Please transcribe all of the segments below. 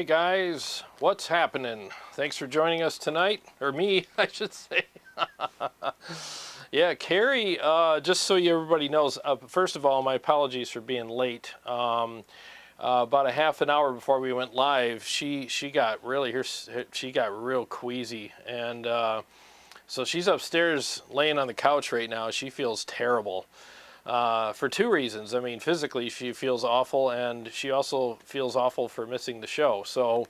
Hey guys, what's happening? Thanks for joining us tonight, or me, I should say. Yeah, Carrie, just so everybody knows, first of all, my apologies for being late. About a half an hour before we went live, she got really she got real queasy, and so she's upstairs laying on the couch right now. She feels terrible. For two reasons. I mean, physically she feels awful, and she also feels awful for missing the show. So,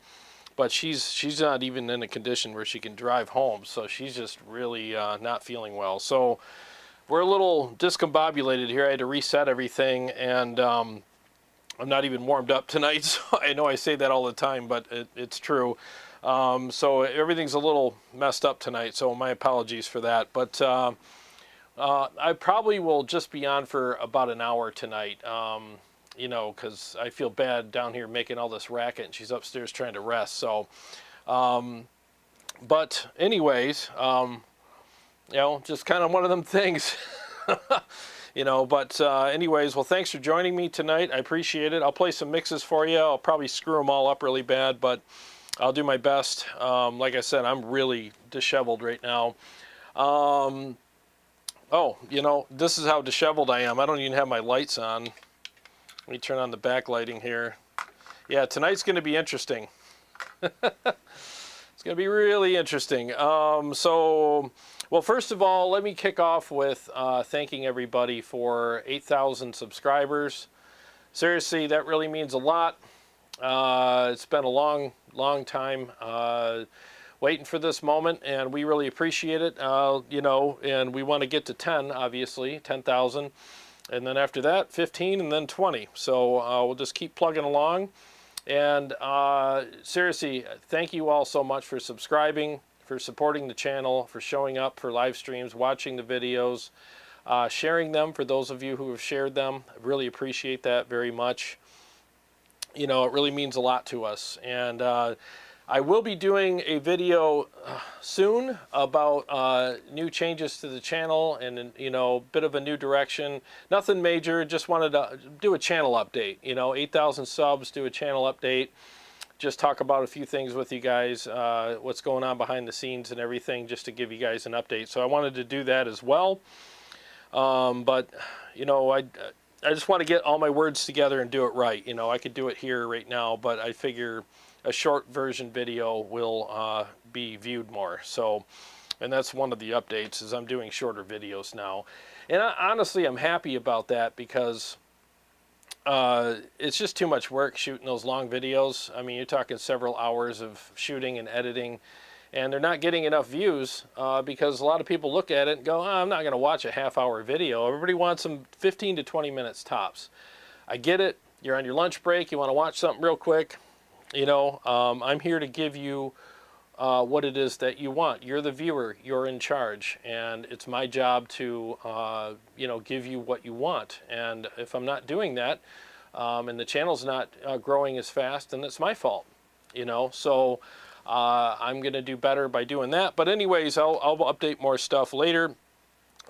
but she's not even in a condition where she can drive home. So she's just really not feeling well. So we're a little discombobulated here. I had to reset everything, and I'm not even warmed up tonight. So I know I say that all the time, but it's true. So everything's a little messed up tonight. So my apologies for that. But I probably will just be on for about an hour tonight, you know, because I feel bad down here making all this racket, and she's upstairs trying to rest. So, but anyways, you know, just kind of one of them things, you know, but anyways, well, thanks for joining me tonight. I appreciate it. I'll play some mixes for you. I'll probably screw them all up really bad, but I'll do my best. Like I said, I'm really disheveled right now. Oh, you know, this is how disheveled I am. I don't even have my lights on. Let me turn on the backlighting here. Yeah, tonight's going to be interesting. It's going to be really interesting. Well, first of all, let me kick off with thanking everybody for 8,000 subscribers. Seriously, that really means a lot. It's been a long, long time waiting for this moment, and we really appreciate it, you know, and we want to get to 10, obviously, 10,000, and then after that, 15, and then 20. So we'll just keep plugging along, and seriously, thank you all so much for subscribing, for supporting the channel, for showing up for live streams, watching the videos, sharing them for those of you who have shared them. I really appreciate that very much. You know, it really means a lot to us, and I will be doing a video soon about new changes to the channel and, you know, a bit of a new direction. Nothing major, just wanted to do a channel update. You know, 8,000 subs, do a channel update. Just talk about a few things with you guys, what's going on behind the scenes and everything, just to give you guys an update. So I wanted to do that as well. But, you know, I just want to get all my words together and do it right. You know, I could do it here right now, but I figure a short version video will be viewed more. So, and that's one of the updates, is I'm doing shorter videos now. And honestly, I'm happy about that, because it's just too much work shooting those long videos. I mean, you're talking several hours of shooting and editing, and they're not getting enough views because a lot of people look at it and go, oh, I'm not going to watch a half-hour video. Everybody wants them 15 to 20 minutes tops. I get it. You're on your lunch break. You want to watch something real quick. You know, I'm here to give you what it is that you want. You're the viewer. You're in charge. And it's my job to, you know, give you what you want. And if I'm not doing that, and the channel's not growing as fast, then it's my fault. You know, so I'm going to do better by doing that. But anyways, I'll update more stuff later.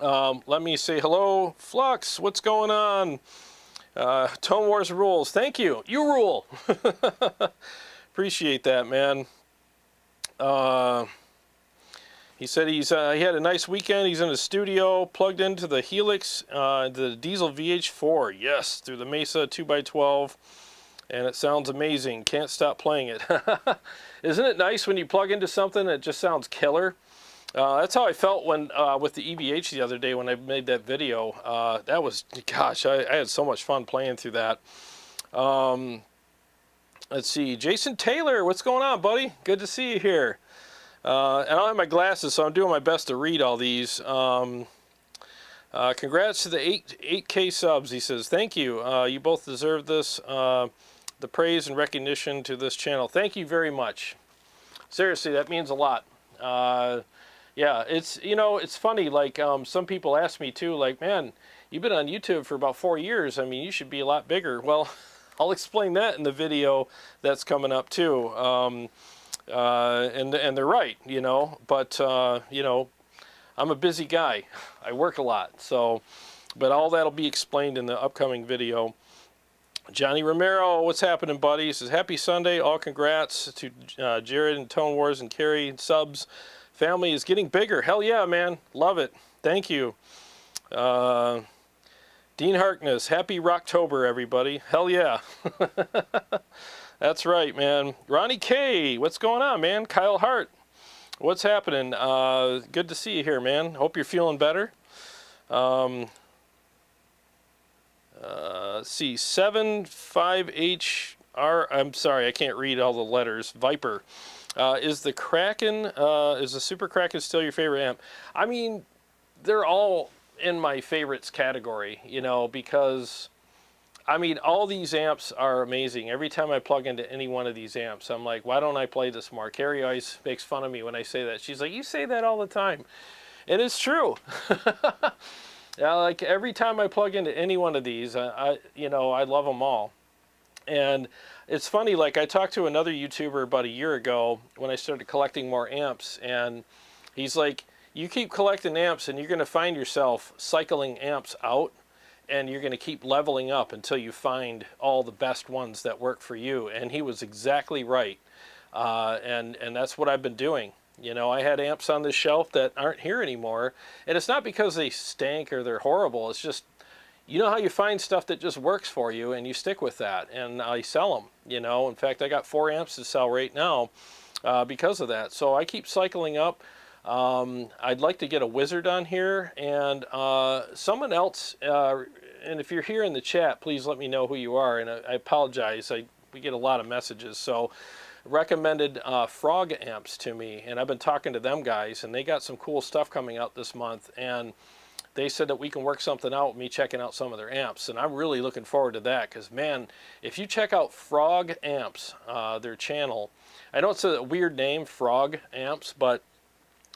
Let me say hello. Flux, what's going on? Tone Wars rules. Thank you. You rule. Appreciate that, man. He said he had a nice weekend. He's in the studio, plugged into the HELIX, the Diesel VH4. Yes, through the Mesa 2x12, and it sounds amazing. Can't stop playing it. Isn't it nice when you plug into something that just sounds killer? That's how I felt when with the EVH the other day when I made that video. That was, gosh, I had so much fun playing through that. Let's see, Jason Taylor, what's going on, buddy? Good to see you here. And I don't have my glasses, so I'm doing my best to read all these. Congrats to the 8K subs, he says. Thank you. You both deserve this. The praise and recognition to this channel. Thank you very much. Seriously, that means a lot. Yeah, it's, you know, it's funny, like, some people ask me too, like, man, you've been on YouTube for about 4 years. I mean, you should be a lot bigger. Well, I'll explain that in the video that's coming up too. And they're right, you know, but, you know, I'm a busy guy. I work a lot. So, but all that'll be explained in the upcoming video. Johnny Romero, what's happening, buddy? He says, happy Sunday. All congrats to Jarrod and Tone Wars and Carrie and subs. Family is getting bigger. Hell yeah, man. Love it. Thank you. Dean Harkness, happy Rocktober, everybody. Hell yeah. That's right, man. Ronnie K, what's going on, man? Kyle Hart, what's happening? Good to see you here, man. Hope you're feeling better. Let's see, 75HR, I'm sorry, I can't read all the letters. Viper. Is the Kraken, is the Super Kraken still your favorite amp? I mean, they're all in my favorites category, you know, because, I mean, all these amps are amazing. Every time I plug into any one of these amps, I'm like, why don't I play this more? Carrie always makes fun of me when I say that. She's like, you say that all the time. And it's true. Yeah, like every time I plug into any one of these, you know, I love them all. And it's funny, like I talked to another YouTuber about a year ago when I started collecting more amps, and he's like, you keep collecting amps and you're going to find yourself cycling amps out, and you're going to keep leveling up until you find all the best ones that work for you. And he was exactly right. And that's what I've been doing. You know, I had amps on this shelf that aren't here anymore, and it's not because they stink or they're horrible. It's just, you know how you find stuff that just works for you and you stick with that, and I sell them, you know. In fact, I got 4 amps to sell right now because of that. So I keep cycling up. I'd like to get a Wizard on here, and someone else, and if you're here in the chat, please let me know who you are, and I apologize. We get a lot of messages, so recommended Frog amps to me, and I've been talking to them guys, and they got some cool stuff coming out this month, and they said that we can work something out with me checking out some of their amps, and I'm really looking forward to that, because man, if you check out Frog Amps, their channel, I know it's a weird name, Frog Amps, but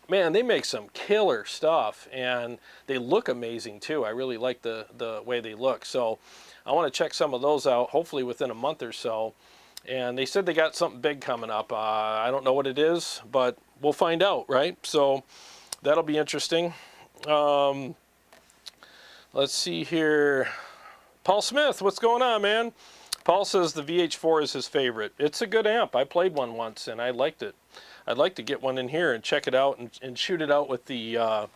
man, they make some killer stuff, and they look amazing too. I really like the way they look, so I want to check some of those out, hopefully within a month or so. And they said they got something big coming up. I don't know what it is, but we'll find out, right? So that'll be interesting. Let's see here. Paul Smith, what's going on, man? Paul says the VH4 is his favorite. It's a good amp. I played one once, and I liked it. I'd like to get one in here and check it out and shoot it out with the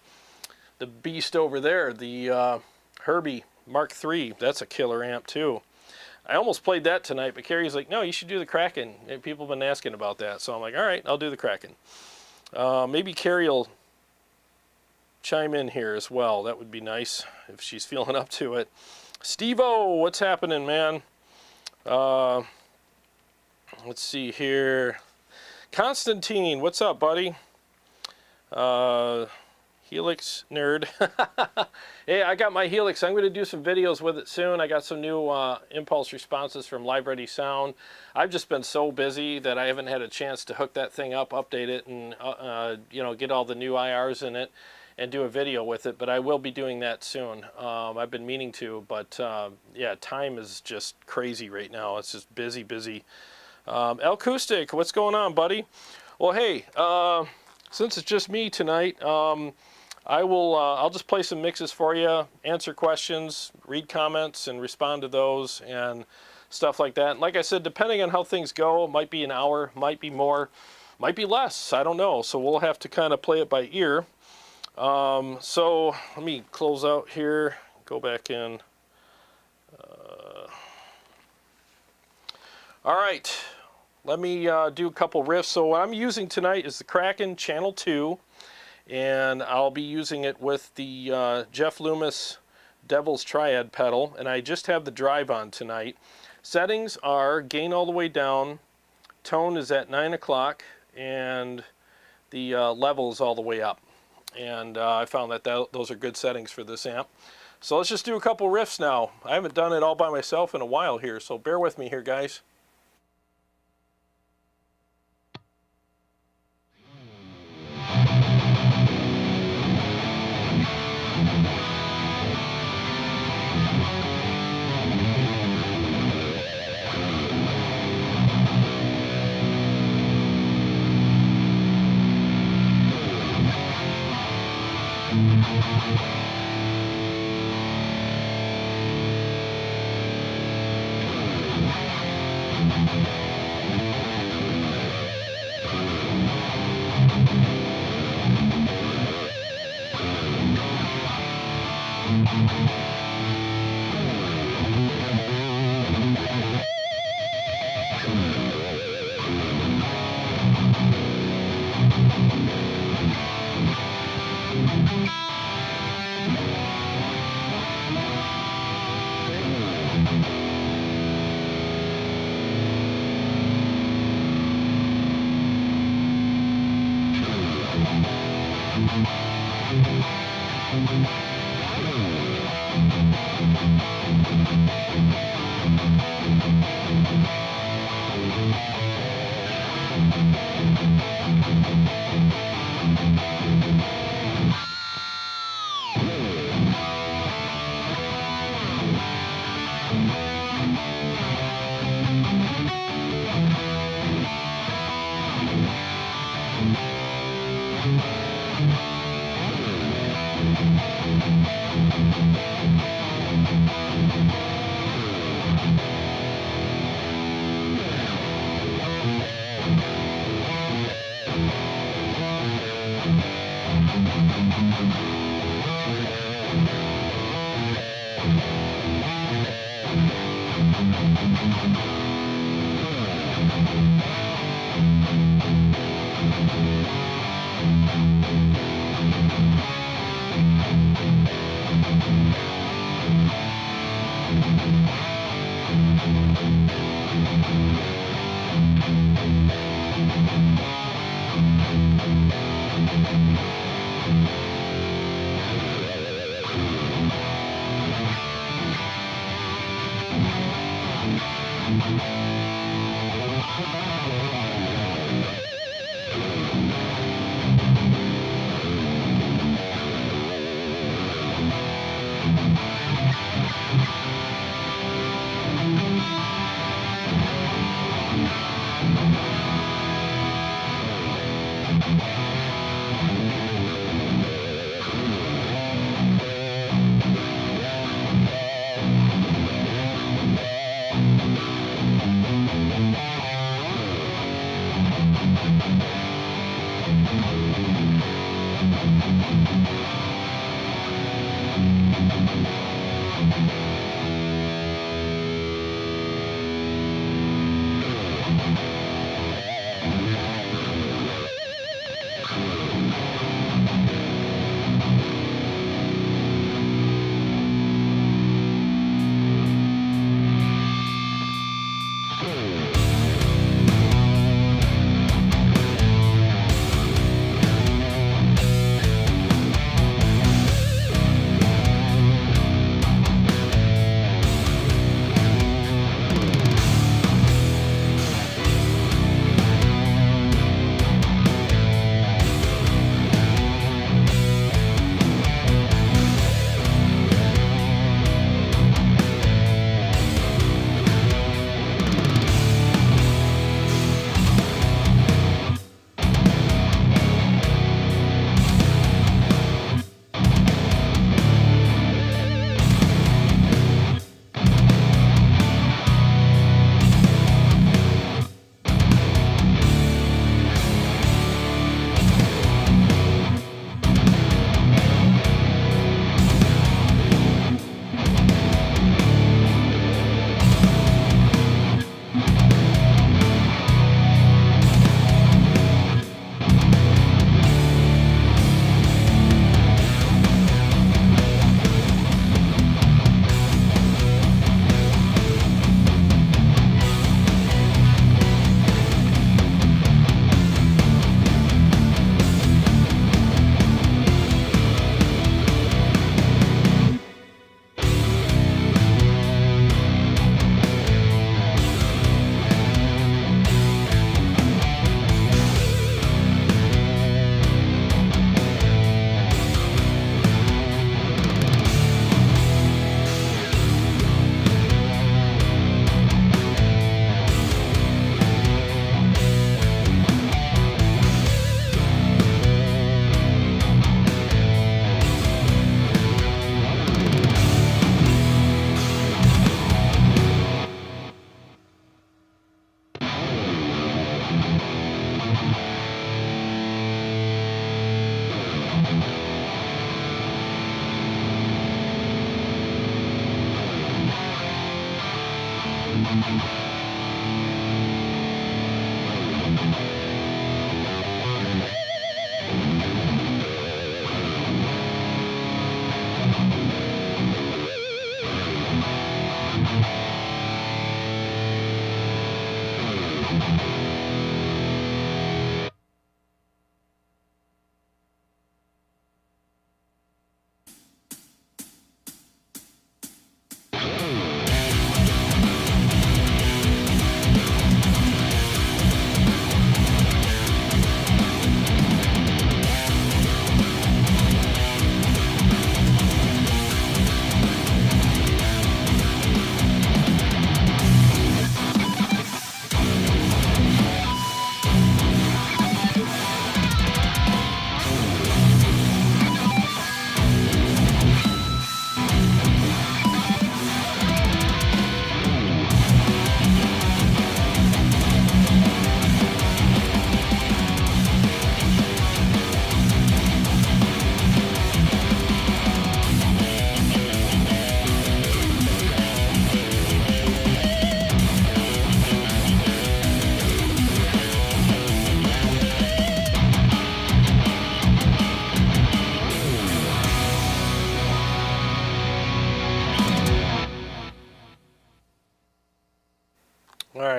beast over there, the Herbie Mark III. That's a killer amp, too. I almost played that tonight, but Carrie's like, no, you should do the Kraken. People have been asking about that. So I'm like, all right, I'll do the Kraken. Maybe Carrie will chime in here as well. That would be nice if she's feeling up to it. Steve-O, what's happening, man? Let's see here. Constantine, what's up, buddy? Helix nerd. Hey, I got my Helix. I'm going to do some videos with it soon. I got some new impulse responses from Live Ready Sound. I've just been so busy that I haven't had a chance to hook that thing up, update it, and you know, get all the new IRs in it and do a video with it. But I will be doing that soon. I've been meaning to, but yeah, time is just crazy right now. It's just busy, busy. El Acoustic, what's going on, buddy? Well, hey, since it's just me tonight, I'll just play some mixes for you, answer questions, read comments, and respond to those and stuff like that. And like I said, depending on how things go, it might be an hour, might be more, might be less. I don't know. So we'll have to kind of play it by ear. So let me close out here, go back in. All right, let me do a couple riffs. So what I'm using tonight is the Kraken Channel 2. And I'll be using it with the Jeff Loomis Devil's Triad pedal, and I just have the drive on tonight. Settings are gain all the way down, tone is at 9 o'clock, and the level is all the way up. And I found that those are good settings for this amp. So let's just do a couple riffs now. I haven't done it all by myself in a while here, so bear with me here, guys.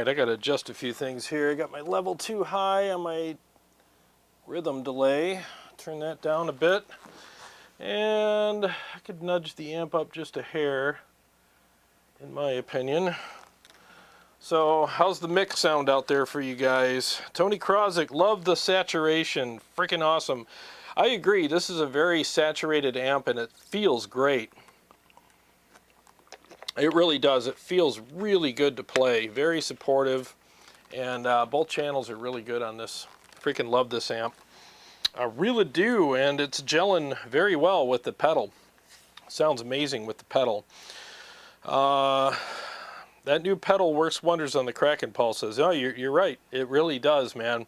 right, I got to adjust a few things here. I got my level too high on my rhythm delay. Turn that down a bit. And I could nudge the amp up just a hair, in my opinion. So, how's the mix sound out there for you guys? Tony Krozik, love the saturation. Freaking awesome. I agree, this is a very saturated amp and it feels great. It really does. It feels really good to play. Very supportive. And both channels are really good on this. Freaking love this amp. I really do, and it's gelling very well with the pedal. Sounds amazing with the pedal. That new pedal works wonders on the Kraken pulses. Oh, you're right. It really does, man.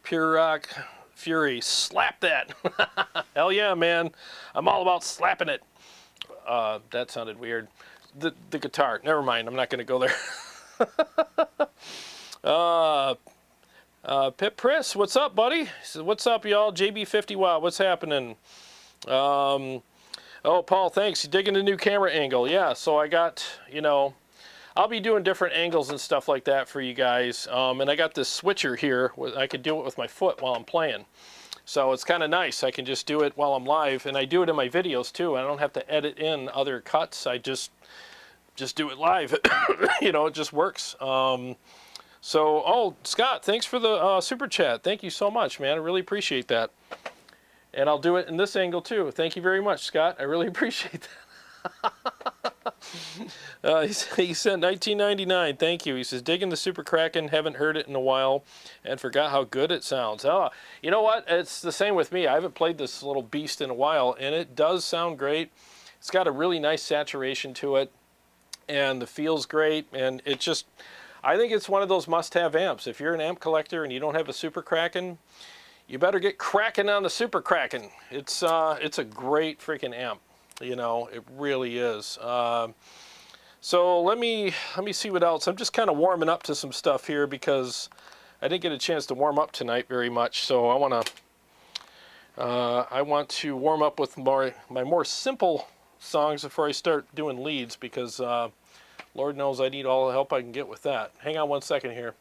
Pure Rock Fury, slap that. Hell yeah, man. I'm all about slapping it. That sounded weird. The guitar, never mind. I'm not going to go there. Pip Priss, what's up, buddy? He says, what's up, y'all? JB50 Wow, what's happening? Oh, Paul, thanks. You digging a new camera angle? Yeah, so I got, you know, I'll be doing different angles and stuff like that for you guys. And I got this switcher here. I could do it with my foot while I'm playing. So it's kind of nice. I can just do it while I'm live. And I do it in my videos, too. I don't have to edit in other cuts. I just do it live. You know, it just works. So, oh, Scott, thanks for the super chat. Thank you so much, man. I really appreciate that. And I'll do it in this angle, too. Thank you very much, Scott. I really appreciate that. He sent 1999. Thank you. He says, digging the Super Kraken. Haven't heard it in a while and forgot how good it sounds. Oh, you know what? It's the same with me. I haven't played this little beast in a while, and it does sound great. It's got a really nice saturation to it, and the feel's great, and it just... I think it's one of those must-have amps. If you're an amp collector and you don't have a Super Kraken, you better get cracking on the Super Kraken. It's a great freaking amp. You know, it really is. So let me see what else. I'm just kind of warming up to some stuff here because I didn't get a chance to warm up tonight very much. So I want to warm up with my more simple songs before I start doing leads because. Lord knows I need all the help I can get with that. Hang on one second here.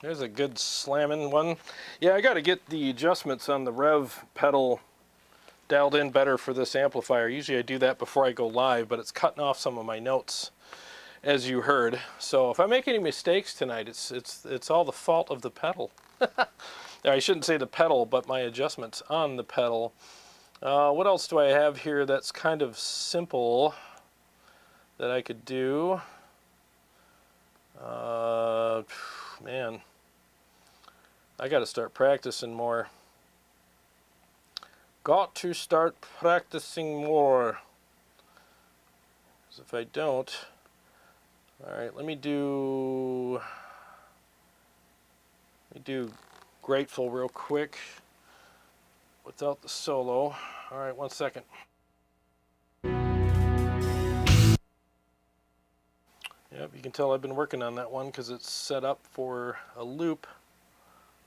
There's a good slamming one. Yeah, I got to get the adjustments on the rev pedal dialed in better for this amplifier. Usually I do that before I go live, but it's cutting off some of my notes, as you heard. So if I make any mistakes tonight, it's all the fault of the pedal. I shouldn't say the pedal, but my adjustments on the pedal. What else do I have here that's kind of simple that I could do? Man, I got to start practicing more. Got to start practicing more. Because if I don't... Alright, let me do Grateful real quick without the solo. Alright, one second. Yep, you can tell I've been working on that one because it's set up for a loop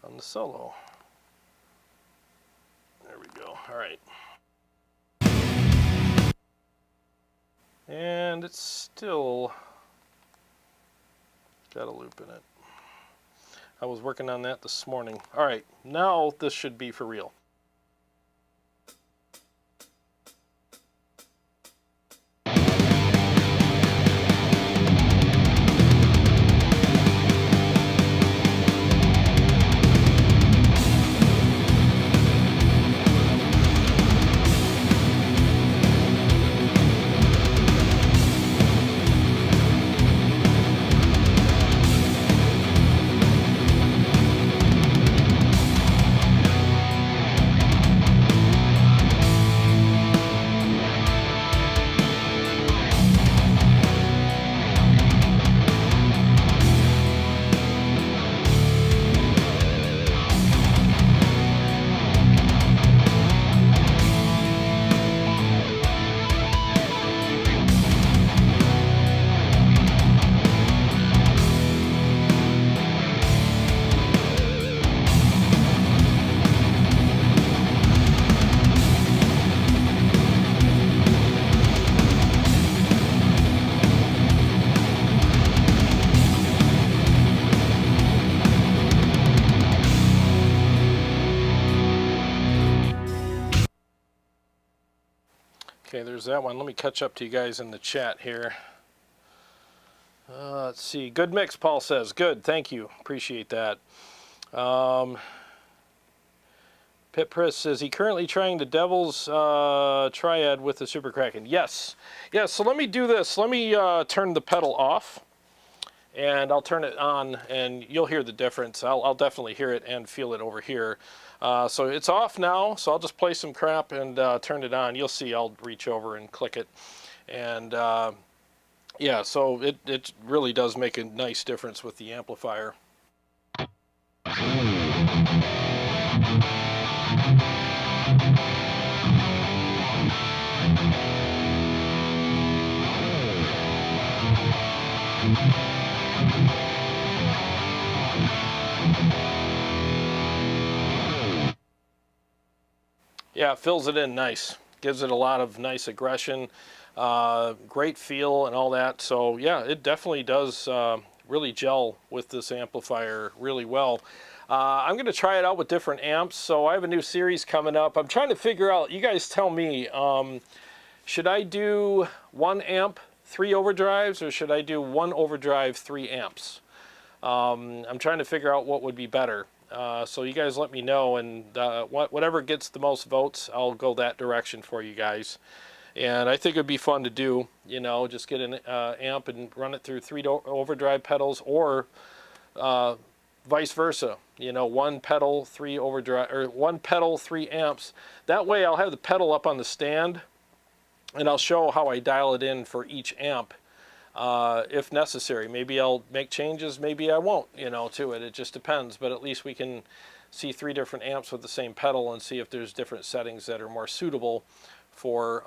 on the solo. There we go. All right. And it's still got a loop in it. I was working on that this morning. All right, now this should be for real. Okay, there's that one. Let me catch up to you guys in the chat here. Let's see. Good mix, Paul says. Good, thank you. Appreciate that. Pit Priss says, he currently trying the Devil's Triad with the Super Kraken. Yes. Yeah, so let me do this. Let me turn the pedal off, and I'll turn it on, and you'll hear the difference. I'll definitely hear it and feel it over here. So it's off now, so I'll just play some crap and turn it on. You'll see I'll reach over and click it. And yeah, so it really does make a nice difference with the amplifier. Yeah, it fills it in nice. Gives it a lot of nice aggression, great feel and all that. So yeah, it definitely does really gel with this amplifier really well. I'm going to try it out with different amps. So I have a new series coming up. I'm trying to figure out, you guys tell me, should I do 1 amp, 3 overdrives, or should I do 1 overdrive, 3 amps? I'm trying to figure out what would be better. So you guys let me know, and whatever gets the most votes, I'll go that direction for you guys. And I think it'd be fun to do, you know, just get an amp and run it through 3 overdrive pedals, or vice versa. You know, 1 pedal, 3 overdrive, or 1 pedal, 3 amps. That way I'll have the pedal up on the stand, and I'll show how I dial it in for each amp. If necessary. Maybe I'll make changes, maybe I won't, you know, to it. It just depends, but at least we can see 3 different amps with the same pedal and see if there's different settings that are more suitable for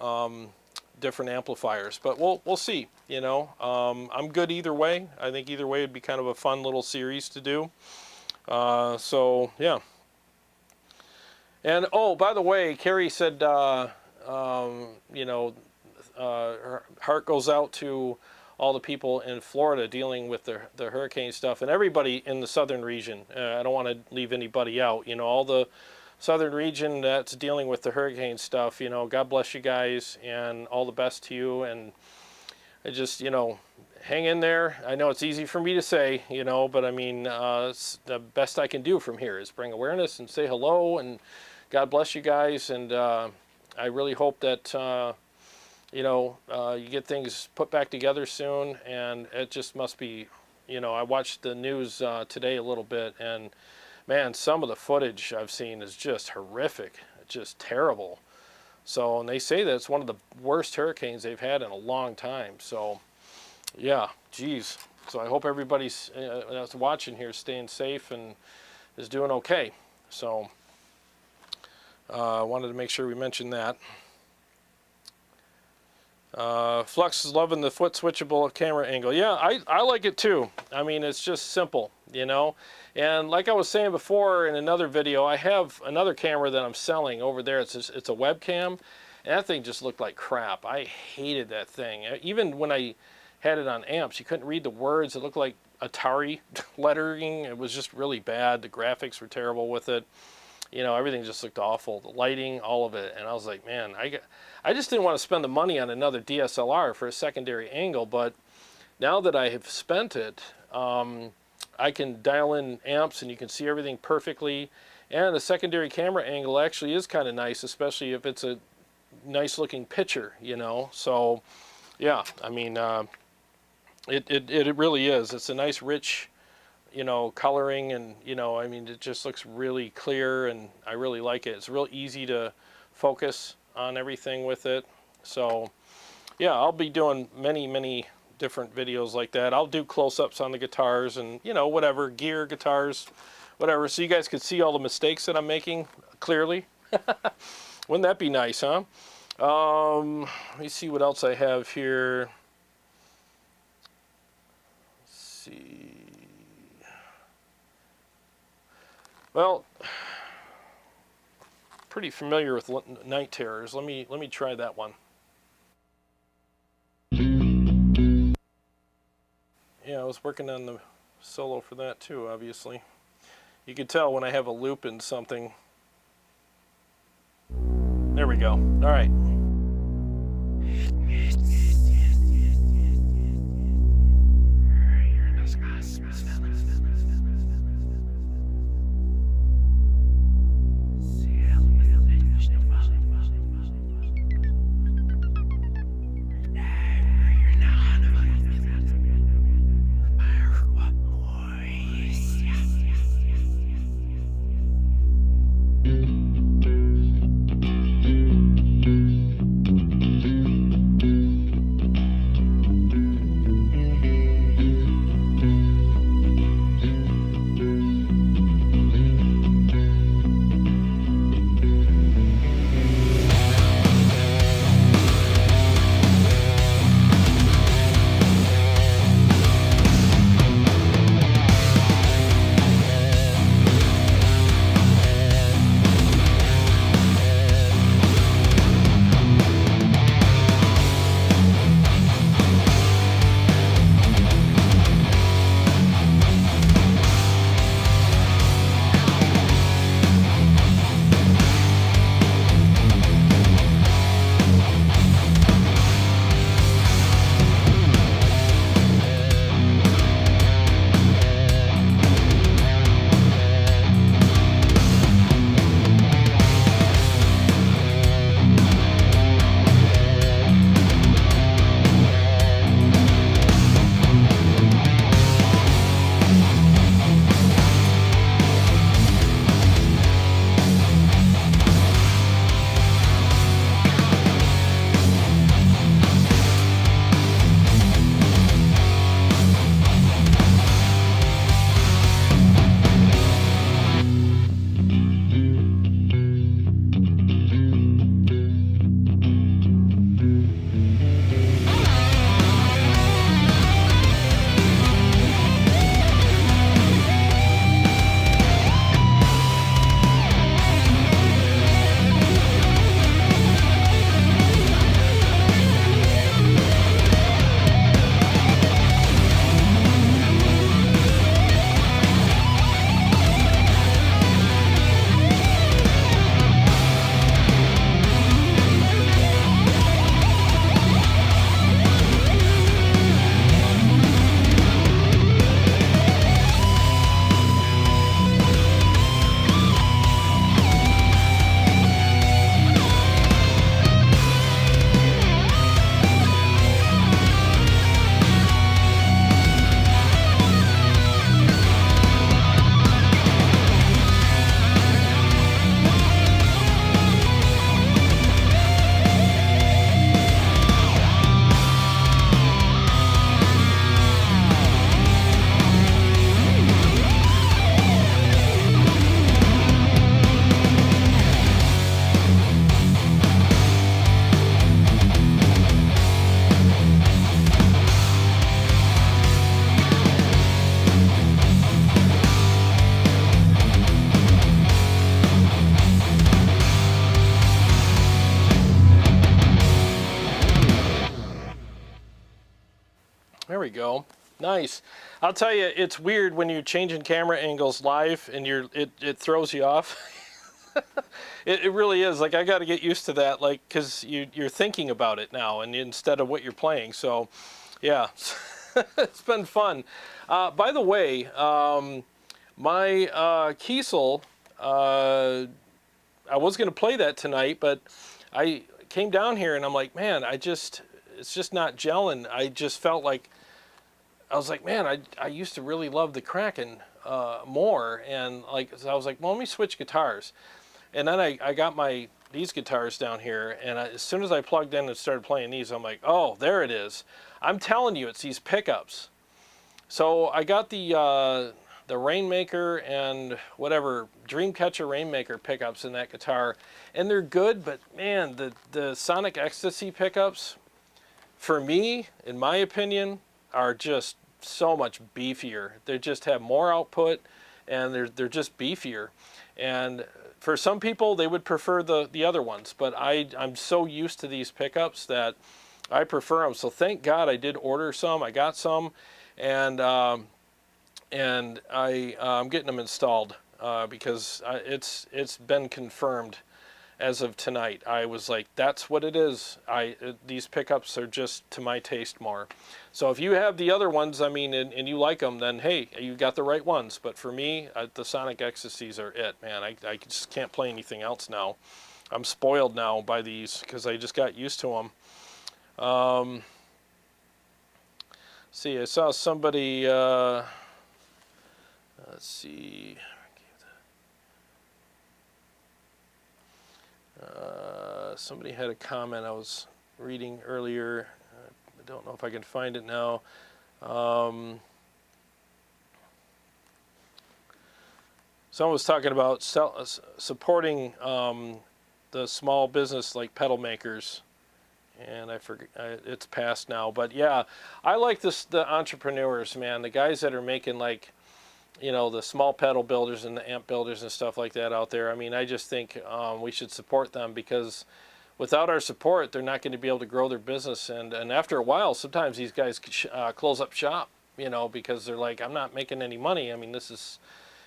different amplifiers. But we'll see, you know. I'm good either way. I think either way would be kind of a fun little series to do. So, yeah. And, oh, by the way, Carrie said, you know, her heart goes out to all the people in Florida dealing with the hurricane stuff, and everybody in the southern region. I don't want to leave anybody out. You know, all the southern region that's dealing with the hurricane stuff, you know, God bless you guys, and all the best to you. And I just, you know, hang in there. I know it's easy for me to say, you know, but I mean, it's the best I can do from here is bring awareness and say hello, and God bless you guys. And I really hope that you know, you get things put back together soon. And it just must be, you know, I watched the news today a little bit, and man, some of the footage I've seen is just horrific. It's just terrible. So, and they say that it's one of the worst hurricanes they've had in a long time. So, yeah, geez. So I hope everybody's that's watching here staying safe and is doing okay. So, I wanted to make sure we mentioned that. Flux is loving the foot switchable camera angle. Yeah, I like it too. I mean, it's just simple, you know. And like I was saying before in another video, I have another camera that I'm selling over there. It's a webcam, And that thing just looked like crap. I hated that thing. Even when I had it on amps, you couldn't read the words. It looked like Atari lettering. It was just really bad. The graphics were terrible with it. You know, everything just looked awful. The lighting, all of it. And I was like, man, I just didn't want to spend the money on another DSLR for a secondary angle. But now that I have spent it, I can dial in amps and you can see everything perfectly. And the secondary camera angle actually is kind of nice, especially if it's a nice looking picture, you know. So yeah, I mean, it really is. It's a nice rich, you know, coloring, and you know, I mean, it just looks really clear, and I really like it. It's real easy to focus on everything with it. So yeah, I'll be doing many different videos like that. I'll do close-ups on the guitars and, you know, whatever, gear, guitars, whatever, so you guys could see all the mistakes that I'm making clearly. Wouldn't that be nice, huh? Let me see what else I have here. Let's see. Well, pretty familiar with Night Terrors. Let me try that one. Yeah, I was working on the solo for that too, obviously. You can tell when I have a loop in something. There we go. All right. we go. Nice. I'll tell you, it's weird when you're changing camera angles live and it throws you off. It really is. Like, I got to get used to that, like, because you're thinking about it now and instead of what you're playing. So, yeah, it's been fun. By the way, my Kiesel, I was going to play that tonight, but I came down here and I'm like, man, it's just not gelling. I just felt like, I was like, man, I used to really love the Kraken more. And like, so I was like, well, let me switch guitars. And then I got these guitars down here, and as soon as I plugged in and started playing these, I'm like, oh, there it is. I'm telling you, it's these pickups. So I got the Rainmaker and whatever, Dreamcatcher Rainmaker pickups in that guitar, and they're good, but man, the Sonic Ecstasy pickups, for me, in my opinion, are just so much beefier. They just have more output, and they're just beefier. And for some people, they would prefer the other ones, but I'm so used to these pickups that I prefer them. So thank God I did order some. I got some, and I'm getting them installed because it's been confirmed as of tonight. I was like, that's what it is. These pickups are just to my taste more. So if you have the other ones, I mean, and you like them, then hey, you got the right ones. But for me, the Sonic Ecstasies are it, man. I just can't play anything else now. I'm spoiled now by these because I just got used to them. See, I saw somebody, let's see, somebody had a comment I was reading earlier. I don't know if I can find it now. Someone was talking about supporting the small business like pedal makers, and I forget, it's past now. But yeah, I like the entrepreneurs, man, the guys that are making, like, you know, the small pedal builders and the amp builders and stuff like that out there. I mean, I just think we should support them, because without our support, they're not going to be able to grow their business. And after a while, sometimes these guys close up shop, you know, because they're like, I'm not making any money. I mean, this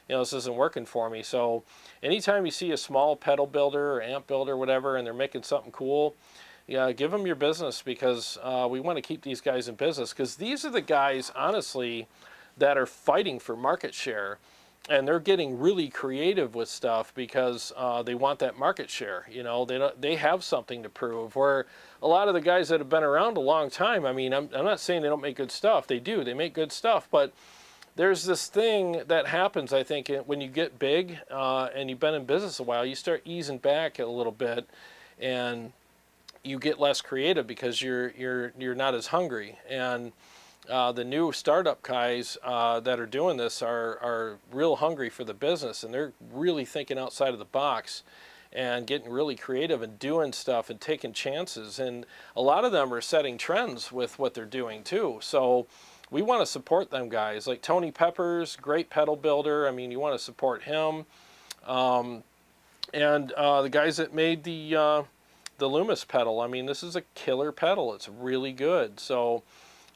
isn't working for me. So anytime you see a small pedal builder or amp builder, whatever, and they're making something cool, yeah, give them your business, because we want to keep these guys in business, because these are the guys, honestly, that are fighting for market share, and they're getting really creative with stuff because they want that market share. You know, they have something to prove. Where a lot of the guys that have been around a long time, I mean, I'm not saying they don't make good stuff. They do. They make good stuff, but there's this thing that happens, I think, when you get big and you've been in business a while, you start easing back a little bit, and you get less creative because you're not as hungry. And the new startup guys that are doing this are real hungry for the business, and they're really thinking outside of the box and getting really creative and doing stuff and taking chances. And a lot of them are setting trends with what they're doing too. So we want to support them guys. Like Tony Peppers, great pedal builder. I mean, you want to support him. And the guys that made the Loomis pedal. I mean, this is a killer pedal. It's really good. So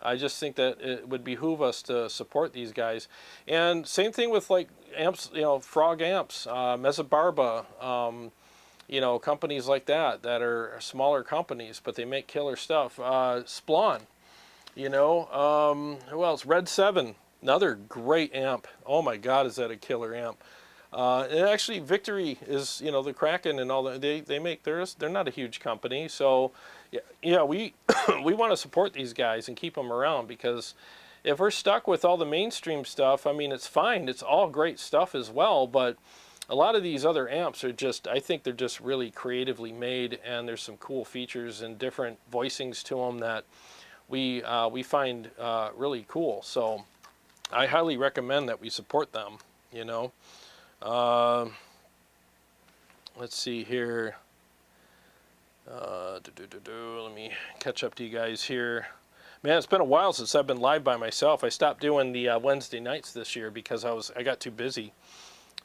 I just think that it would behoove us to support these guys. And same thing with like amps, you know, Frog Amps, Mesobarba, you know, companies like that are smaller companies, but they make killer stuff. Splon, you know, who else? Red 7, another great amp. Oh my God, is that a killer amp? And actually, Victory is, you know, the Kraken and all that. They make theirs. They're not a huge company, so yeah, we we want to support these guys and keep them around, because if we're stuck with all the mainstream stuff, I mean, it's fine. It's all great stuff as well, but a lot of these other amps are just, I think they're just really creatively made, and there's some cool features and different voicings to them that we find really cool. So I highly recommend that we support them, you know. Let's see here. Let me catch up to you guys here. Man, it's been a while since I've been live by myself. I stopped doing the Wednesday nights this year because I got too busy.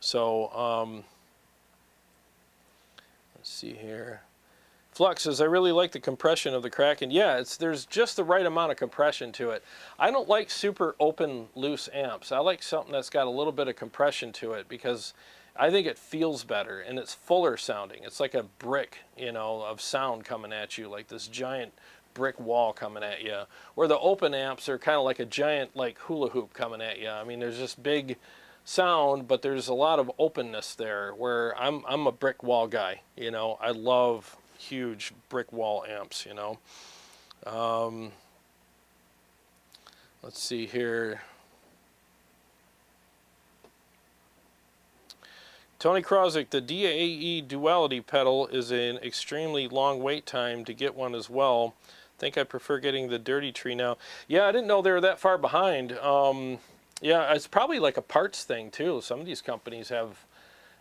So let's see here. Flux says, I really like the compression of the Kraken. Yeah, there's just the right amount of compression to it. I don't like super open, loose amps. I like something that's got a little bit of compression to it because I think it feels better and it's fuller sounding. It's like a brick, you know, of sound coming at you, like this giant brick wall coming at you. Where the open amps are kind of like a giant like hula hoop coming at you. I mean, there's just big sound, but there's a lot of openness there. Where I'm a brick wall guy, you know. I love huge brick wall amps, you know. Let's see here. Tony Krozik, the DAE duality pedal is an extremely long wait time to get one as well. Think I prefer getting the Dirty Tree now. Yeah, I didn't know they were that far behind. Yeah, it's probably like a parts thing too. Some of these companies have,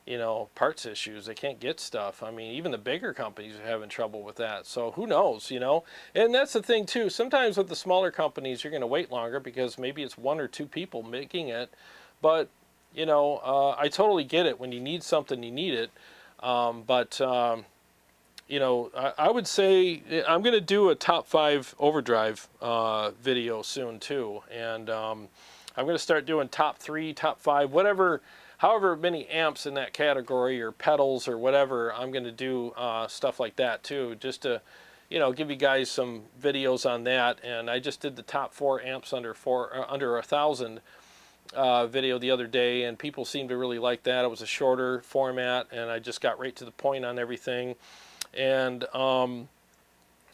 you know, parts issues. They can't get stuff. I mean, even the bigger companies are having trouble with that. So who knows, you know? And that's the thing too. Sometimes with the smaller companies, you're going to wait longer because maybe it's 1 or 2 people making it. But, you know, I totally get it. When you need something, you need it. You know, I would say I'm going to do a top 5 overdrive video soon too. And I'm going to start doing top 3, top 5, whatever. However many amps in that category or pedals or whatever, I'm going to do stuff like that too, just to, you know, give you guys some videos on that. And I just did the top 4 amps under 1,000 video the other day, and people seemed to really like that. It was a shorter format, and I just got right to the point on everything. And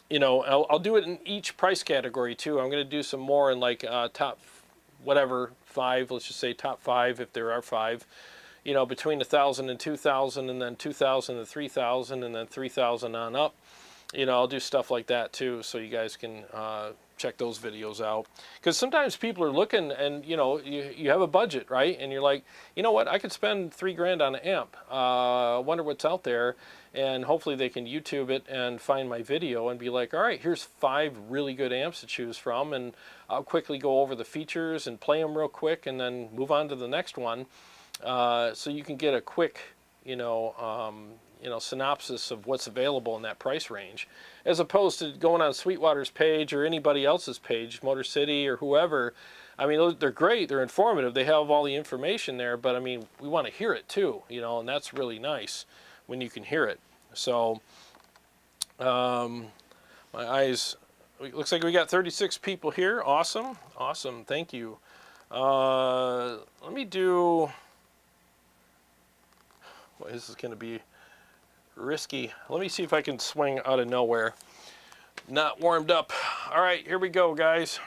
you know, I'll do it in each price category too. I'm going to do some more in like top whatever 5, let's just say top 5 if there are 5, you know, between 1,000 and 2,000, and then 2,000 and 3,000, and then 3,000 on up. You know, I'll do stuff like that too, so you guys can check those videos out. Because sometimes people are looking, and you know, you have a budget, right? And you're like, you know what, I could spend $3 grand on an amp. I wonder what's out there. And hopefully they can YouTube it and find my video and be like, all right, here's 5 really good amps to choose from, and I'll quickly go over the features and play them real quick and then move on to the next one. So you can get a quick, you know, synopsis of what's available in that price range, as opposed to going on Sweetwater's page or anybody else's page, Motor City or whoever. I mean, they're great, they're informative, they have all the information there, but I mean, we want to hear it too, you know, and that's really nice when you can hear it. So my eyes, it looks like we got 36 people here. Awesome, awesome, thank you. Let me do, well, this is going to be risky. Let me see if I can swing out of nowhere. Not warmed up. All right, here we go, guys.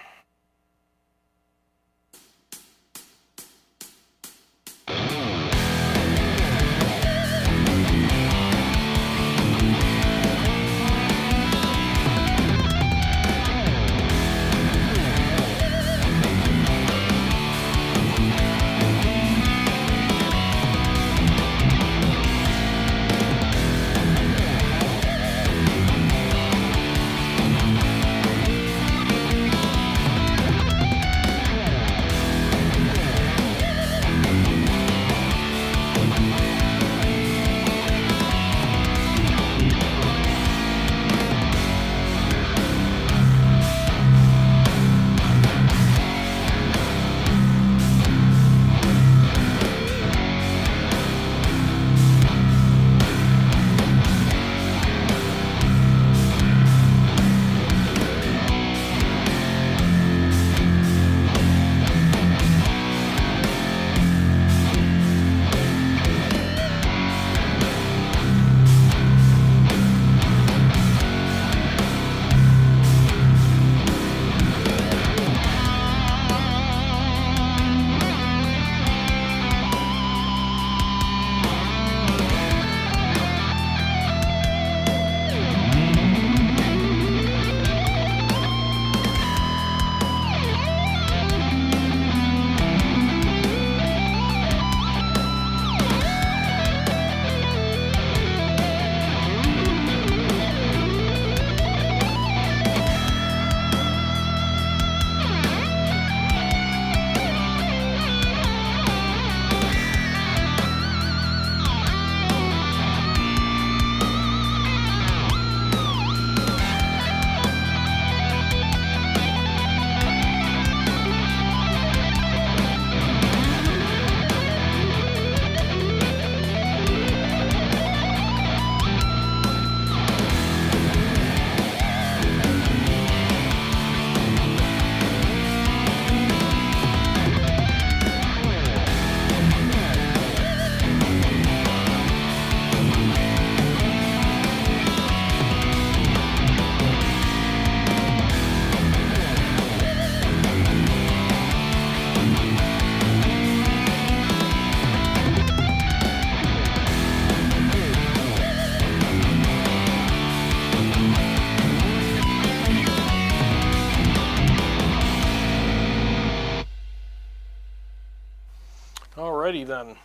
alrighty then.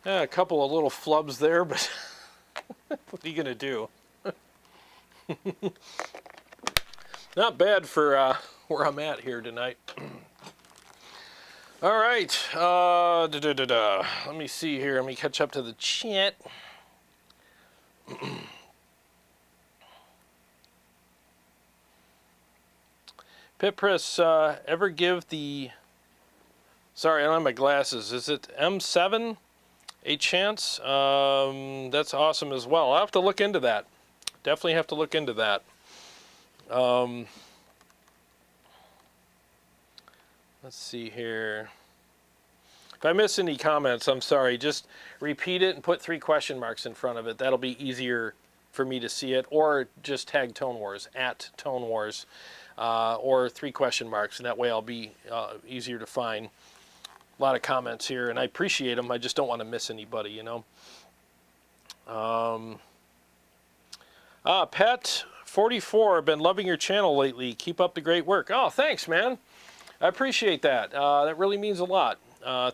Yeah, a couple of little flubs there, but what are you gonna do? Not bad for where I'm at here tonight. All right, let me see here. Let me catch up to the chat. Pit Press, ever give the... Sorry, I don't have my glasses. Is it M7 a chance? That's awesome as well. I'll have to look into that. Definitely have to look into that. Let's see here. If I miss any comments, I'm sorry. Just repeat it and put 3 question marks in front of it. That'll be easier for me to see it. Or just tag Tone Wars, at Tone Wars. Or 3 question marks, and that way I'll be easier to find. A lot of comments here, and I appreciate them. I just don't want to miss anybody, you know. Pet44, been loving your channel lately. Keep up the great work. Oh, thanks, man. I appreciate that. That really means a lot.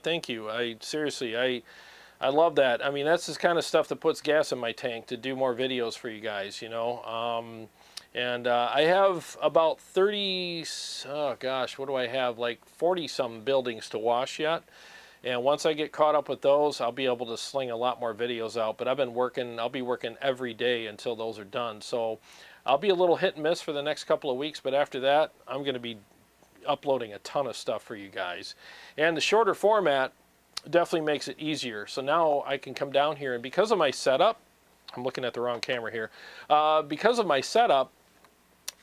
Thank you. Seriously, I love that. I mean, that's the kind of stuff that puts gas in my tank to do more videos for you guys, you know. And I have about 30, oh gosh, what do I have? Like 40-some buildings to wash yet. And once I get caught up with those, I'll be able to sling a lot more videos out. But I'll be working every day until those are done. So I'll be a little hit and miss for the next couple of weeks. But after that, I'm going to be uploading a ton of stuff for you guys. And the shorter format definitely makes it easier. So now I can come down here, and because of my setup, I'm looking at the wrong camera here. Because of my setup,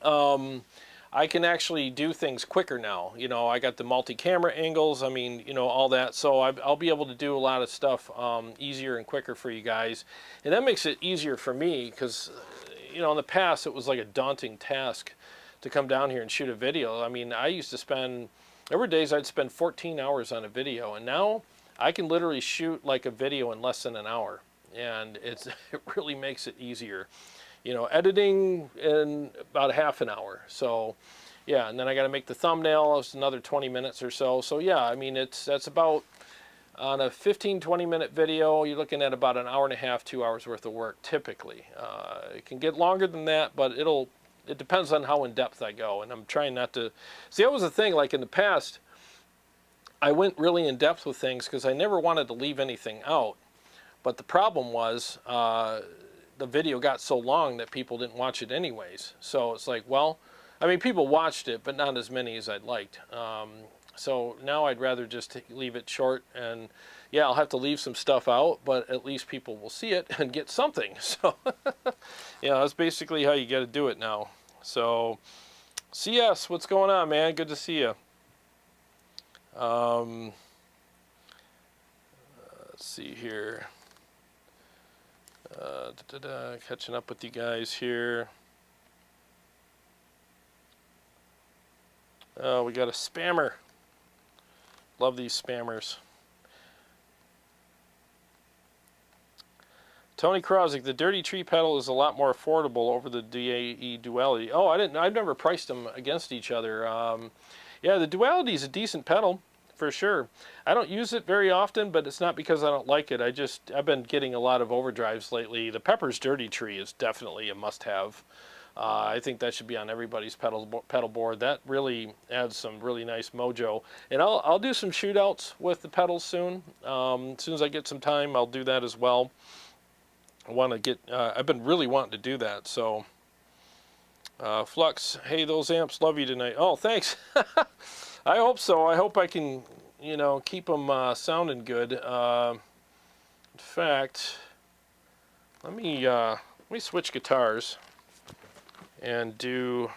I can actually do things quicker now. You know, I got the multi-camera angles, I mean, you know, all that. So I'll be able to do a lot of stuff easier and quicker for you guys. And that makes it easier for me because, you know, in the past it was like a daunting task to come down here and shoot a video. I mean, I used to spend, there were days I'd spend 14 hours on a video, and now I can literally shoot like a video in less than an hour. And it really makes it easier. You know, editing in about half an hour. So, yeah, and then I got to make the thumbnail. It's another 20 minutes or so. So, yeah, I mean, that's about, on a 15-20 minute video, you're looking at about an hour and a half, 2 hours worth of work, typically. It can get longer than that, but it depends on how in-depth I go. And I'm trying not to... See, that was the thing, like in the past, I went really in-depth with things because I never wanted to leave anything out. But the problem was... the video got so long that people didn't watch it anyways. So it's like, well, I mean, people watched it, but not as many as I'd liked. So now I'd rather just leave it short, and yeah, I'll have to leave some stuff out, but at least people will see it and get something. So, yeah, that's basically how you got to do it now. So, CS, what's going on, man? Good to see you. Let's see here. Catching up with you guys here. Oh, we got a spammer. Love these spammers. Tony Krosick, the Dirty Tree pedal is a lot more affordable over the DAE Duality. Oh, I've never priced them against each other. Yeah, the Duality is a decent pedal. For sure. I don't use it very often, but it's not because I don't like it. I've been getting a lot of overdrives lately. The Pepper's Dirty Tree is definitely a must-have. I think that should be on everybody's pedal board. That really adds some really nice mojo. And I'll do some shootouts with the pedals soon. As soon as I get some time, I'll do that as well. I want to get. I've been really wanting to do that. So, Flux, hey, those amps love you tonight. Oh, thanks. I hope so. I hope I can, you know, keep them sounding good. In fact, let me switch guitars and do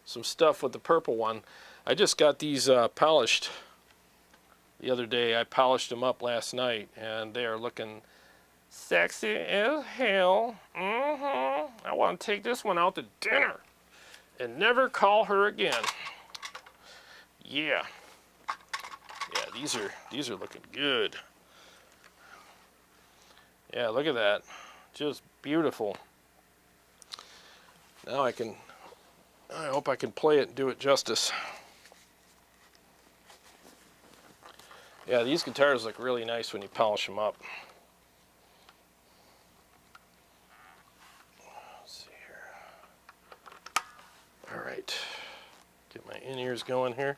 some stuff with the purple one. I just got these polished the other day. I polished them up last night, and they are looking sexy as hell. I want to take this one out to dinner and never call her again. Yeah. Yeah, these are looking good. Yeah, look at that. Just beautiful. Now I hope I can play it and do it justice. Yeah, these guitars look really nice when you polish them up. Let's see here. All right, get my in-ears going here.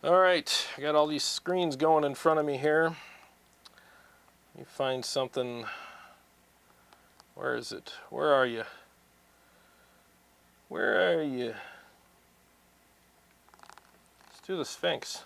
All right, I got all these screens going in front of me here. Let me find something. Where is it? Where are you? Where are you? Let's do the Sphinx.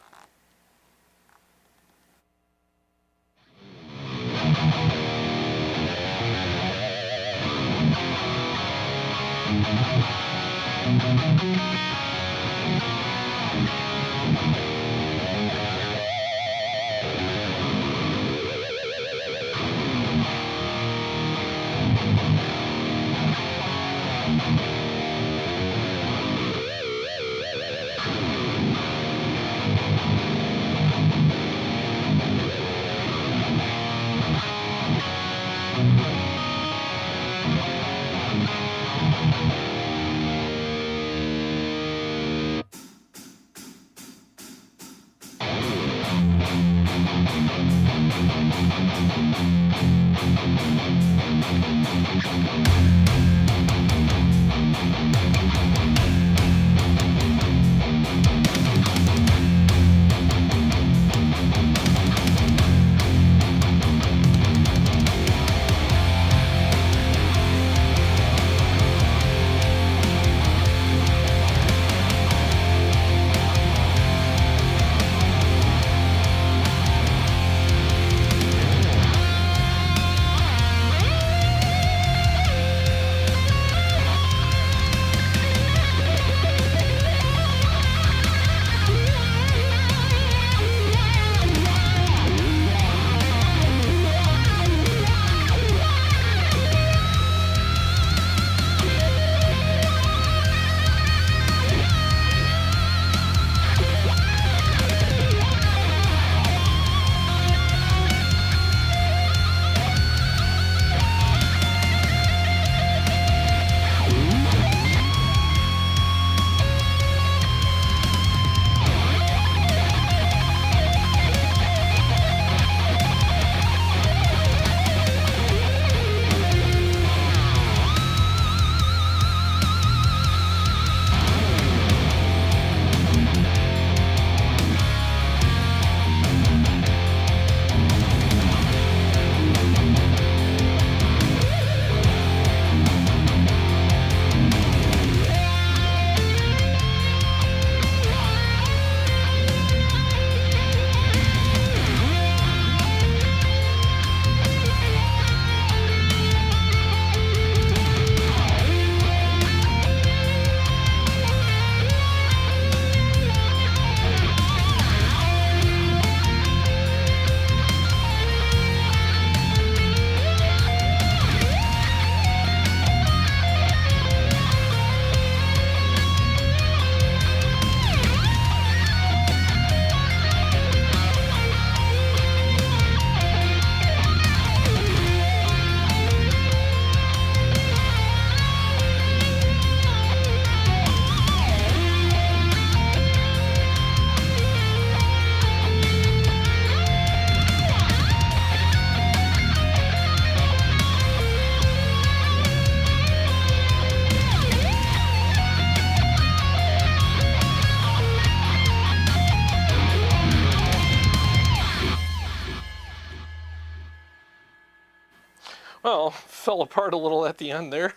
Well, fell apart a little at the end there.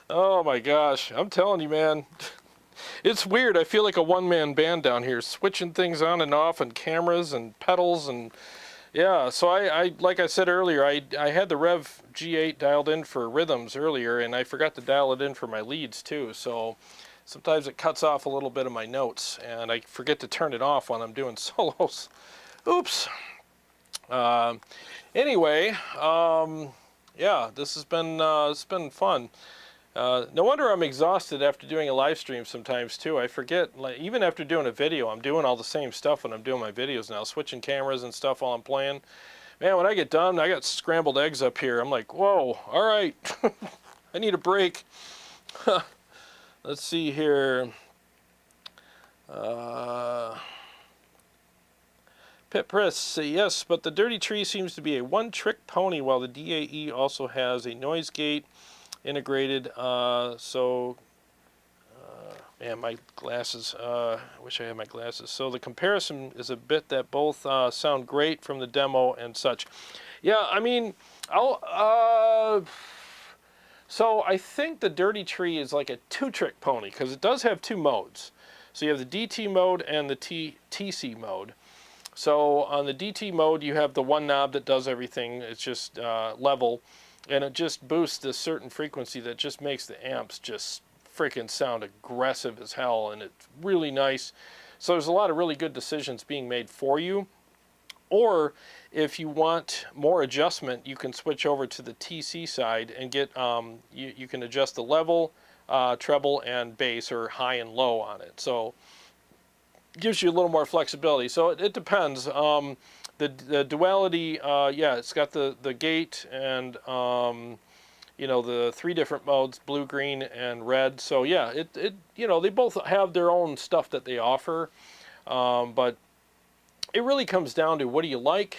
Oh my gosh, I'm telling you, man. It's weird. I feel like a one-man band down here, switching things on and off, and cameras and pedals, and yeah. So I like I said earlier, I had the Rev G8 dialed in for rhythms earlier, and I forgot to dial it in for my leads too. So sometimes it cuts off a little bit of my notes, and I forget to turn it off when I'm doing solos. Oops. Anyway, yeah, this has been it's been fun. No wonder I'm exhausted after doing a live stream sometimes too. I forget, like, even after doing a video, I'm doing all the same stuff when I'm doing my videos now, switching cameras and stuff while I'm playing. Man, when I get done, I got scrambled eggs up here. I'm like, whoa, all right, I need a break. Let's see here. Pit Press, yes, but the Dirty Tree seems to be a one-trick pony, while the DAE also has a noise gate integrated. Man, my glasses. I wish I had my glasses. So the comparison is a bit that both sound great from the demo and such. Yeah, I mean, so I think the Dirty Tree is like a two-trick pony because it does have two modes. So you have the DT mode and the TC mode. So on the DT mode, you have the one knob that does everything. It's just level, and it just boosts a certain frequency that just makes the amps just freaking sound aggressive as hell, and it's really nice. So there's a lot of really good decisions being made for you. Or if you want more adjustment, you can switch over to the TC side and get you can adjust the level, treble, and bass, or high and low on it. So it gives you a little more flexibility. So it depends. The duality, yeah, it's got the gate and you know, the three different modes: blue, green, and red. So yeah, you know, they both have their own stuff that they offer, but it really comes down to what do you like,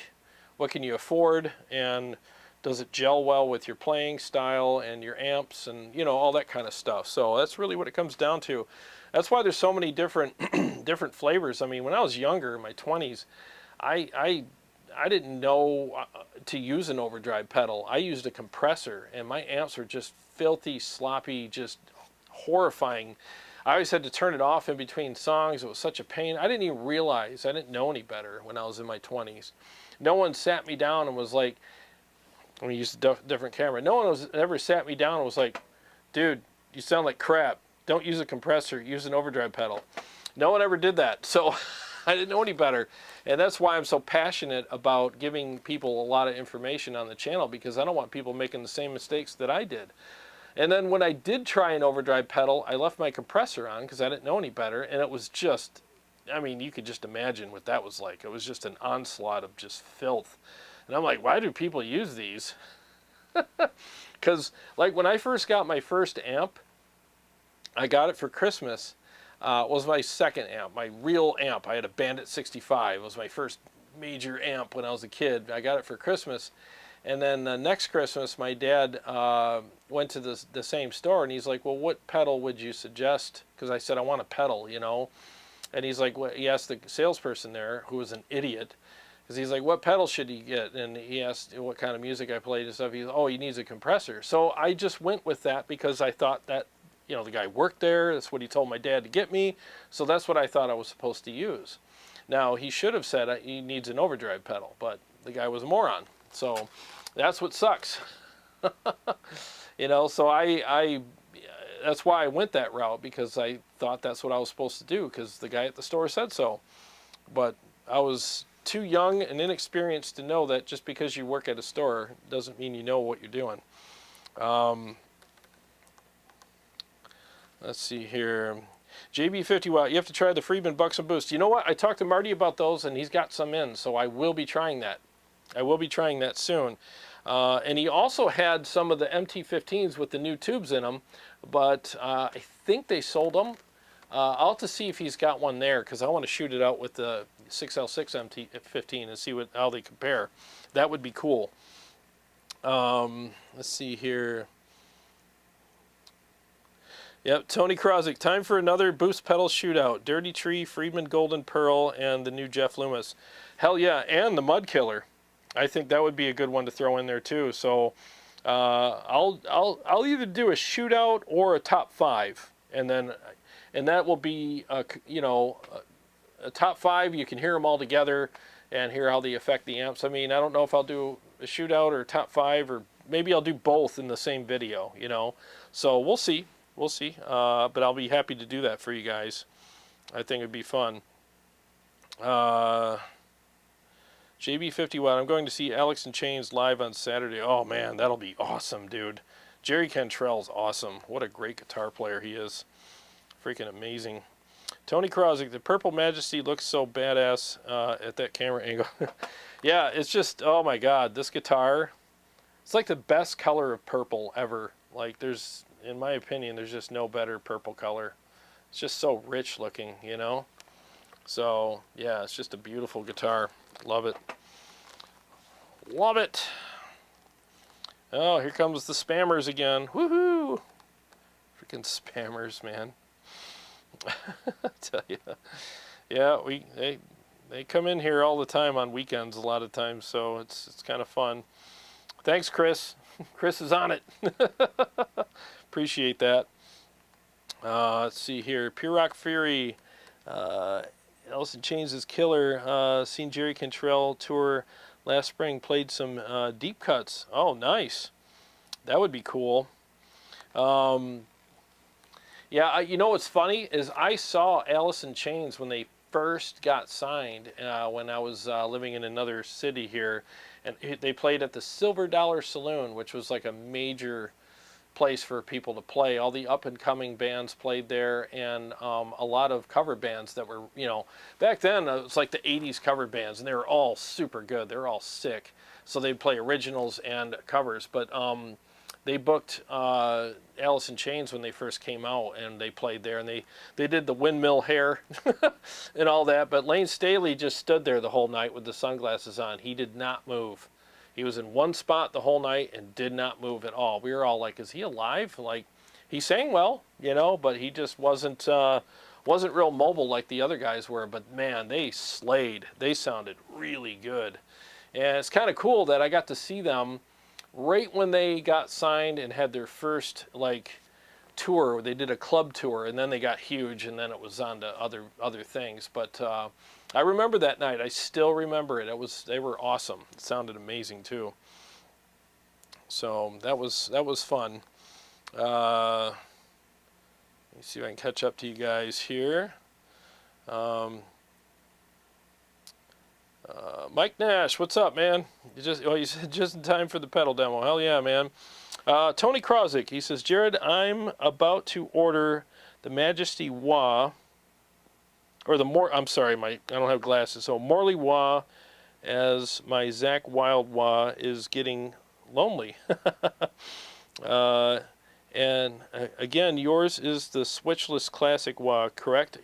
what can you afford, and does it gel well with your playing style and your amps, and you know, all that kind of stuff. So that's really what it comes down to. That's why there's so many different different flavors. I mean, when I was younger, in my 20s, I didn't know to use an overdrive pedal. I used a compressor, and my amps were just filthy, sloppy, just horrifying. I always had to turn it off in between songs. It was such a pain. I didn't even realize, I didn't know any better when I was in my 20s. No one sat me down and was like, I'm going to use a different camera. No one ever sat me down and was like, dude, you sound like crap. Don't use a compressor. Use an overdrive pedal. No one ever did that. So I didn't know any better. And that's why I'm so passionate about giving people a lot of information on the channel, because I don't want people making the same mistakes that I did. And then when I did try an overdrive pedal, I left my compressor on because I didn't know any better, and it was just, I mean, you could just imagine what that was like. It was just an onslaught of just filth. And I'm like, why do people use these? Because like when I first got my first amp, I got it for Christmas. It was my second amp, my real amp. I had a Bandit 65. It was my first major amp when I was a kid. I got it for Christmas. And then next Christmas, my dad went to the same store, and he's like, well, what pedal would you suggest? Because I said, I want a pedal, you know. And he's like, well, he asked the salesperson there, who was an idiot, because he's like, what pedal should he get? And he asked what kind of music I played and stuff. He's like, oh, he needs a compressor. So I just went with that because I thought that, you know, the guy worked there. That's what he told my dad to get me. So that's what I thought I was supposed to use. Now, he should have said he needs an overdrive pedal, but the guy was a moron. So that's what sucks. You know, so that's why I went that route, because I thought that's what I was supposed to do, because the guy at the store said so. But I was too young and inexperienced to know that just because you work at a store doesn't mean you know what you're doing. Let's see here. JB50 Watt, you have to try the Friedman Buxom Boost. You know what? I talked to Marty about those, and he's got some in, so I will be trying that. I will be trying that soon. And he also had some of the MT15s with the new tubes in them, but I think they sold them. I'll have to see if he's got one there, because I want to shoot it out with the 6L6 MT15 and see how they compare. That would be cool. Let's see here. Yep, Tony Krozik, time for another boost pedal shootout. Dirty Tree, Friedman Golden Pearl, and the new Jeff Loomis. Hell yeah, and the Mud Killer. I think that would be a good one to throw in there too. So I'll either do a shootout or a top 5, and that will be you know, a top 5. You can hear them all together and hear how they affect the amps. I mean, I don't know if I'll do a shootout or a top 5, or maybe I'll do both in the same video. You know, so we'll see. We'll see. But I'll be happy to do that for you guys. I think it'd be fun. JB50 Watt, I'm going to see HELIX and Chains live on Saturday. Oh man, that'll be awesome, dude. Jerry Cantrell's awesome. What a great guitar player he is. Freaking amazing. Tony Krozik, the Purple Majesty looks so badass at that camera angle. Yeah, it's just, oh my god, this guitar, it's like the best color of purple ever. Like, there's, in my opinion, there's just no better purple color. It's just so rich looking, you know? So, yeah, it's just a beautiful guitar. Love it. Love it. Oh, here comes the spammers again. Woohoo! Freaking spammers, man. I tell you. Yeah, they come in here all the time on weekends a lot of times, so it's kind of fun. Thanks, Chris. Chris is on it. Appreciate that. Let's see here. Pure Rock Fury. Alice in Chains is killer. Seen Jerry Cantrell tour last spring. Played some deep cuts. Oh, nice. That would be cool. Yeah, you know what's funny is I saw Alice in Chains when they first got signed when I was living in another city here, and they played at the Silver Dollar Saloon, which was like a major place for people to play. All the up-and-coming bands played there, and a lot of cover bands that were, you know, back then it was like the 80s cover bands, and they were all super good. They were all sick. So they'd play originals and covers, but they booked Alice in Chains when they first came out, and they played there, and they did the windmill hair and all that. But Lane Staley just stood there the whole night with the sunglasses on. He did not move. He was in one spot the whole night and did not move at all. We were all like, is he alive? Like, he sang well, you know, but he just wasn't real mobile like the other guys were. But man, they slayed. They sounded really good. And it's kind of cool that I got to see them right when they got signed and had their first like tour. They did a club tour, and then they got huge, and then it was on to other things. But I remember that night. I still remember it. They were awesome. It sounded amazing too. So that was fun. Let me see if I can catch up to you guys here. Mike Nash, what's up, man? You said just in time for the pedal demo. Hell yeah, man. Tony Krozik, he says, Jarrod, I'm about to order the Majesty Wah, or I'm sorry, I don't have glasses. So Morley Wah, as my Zach Wild Wah is getting lonely. And again, yours is the switchless classic Wah, correct?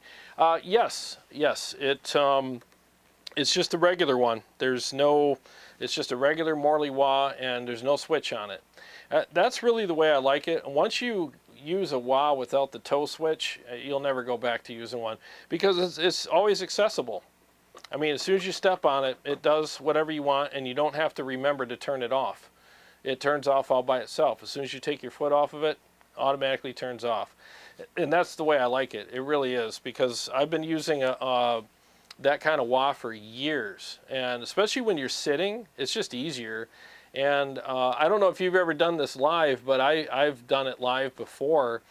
Yes. It's just a regular one. It's just a regular Morley Wah, and there's no switch on it. That's really the way I like it. Once you use a wah without the toe switch, you'll never go back to using one, because it's always accessible. I mean, as soon as you step on it, it does whatever you want, and you don't have to remember to turn it off. It turns off all by itself. As soon as you take your foot off of it, automatically turns off. And that's the way I like it. It really is, because I've been using that kind of wah for years, and especially when you're sitting, it's just easier. And I don't know if you've ever done this live, but I've done it live before,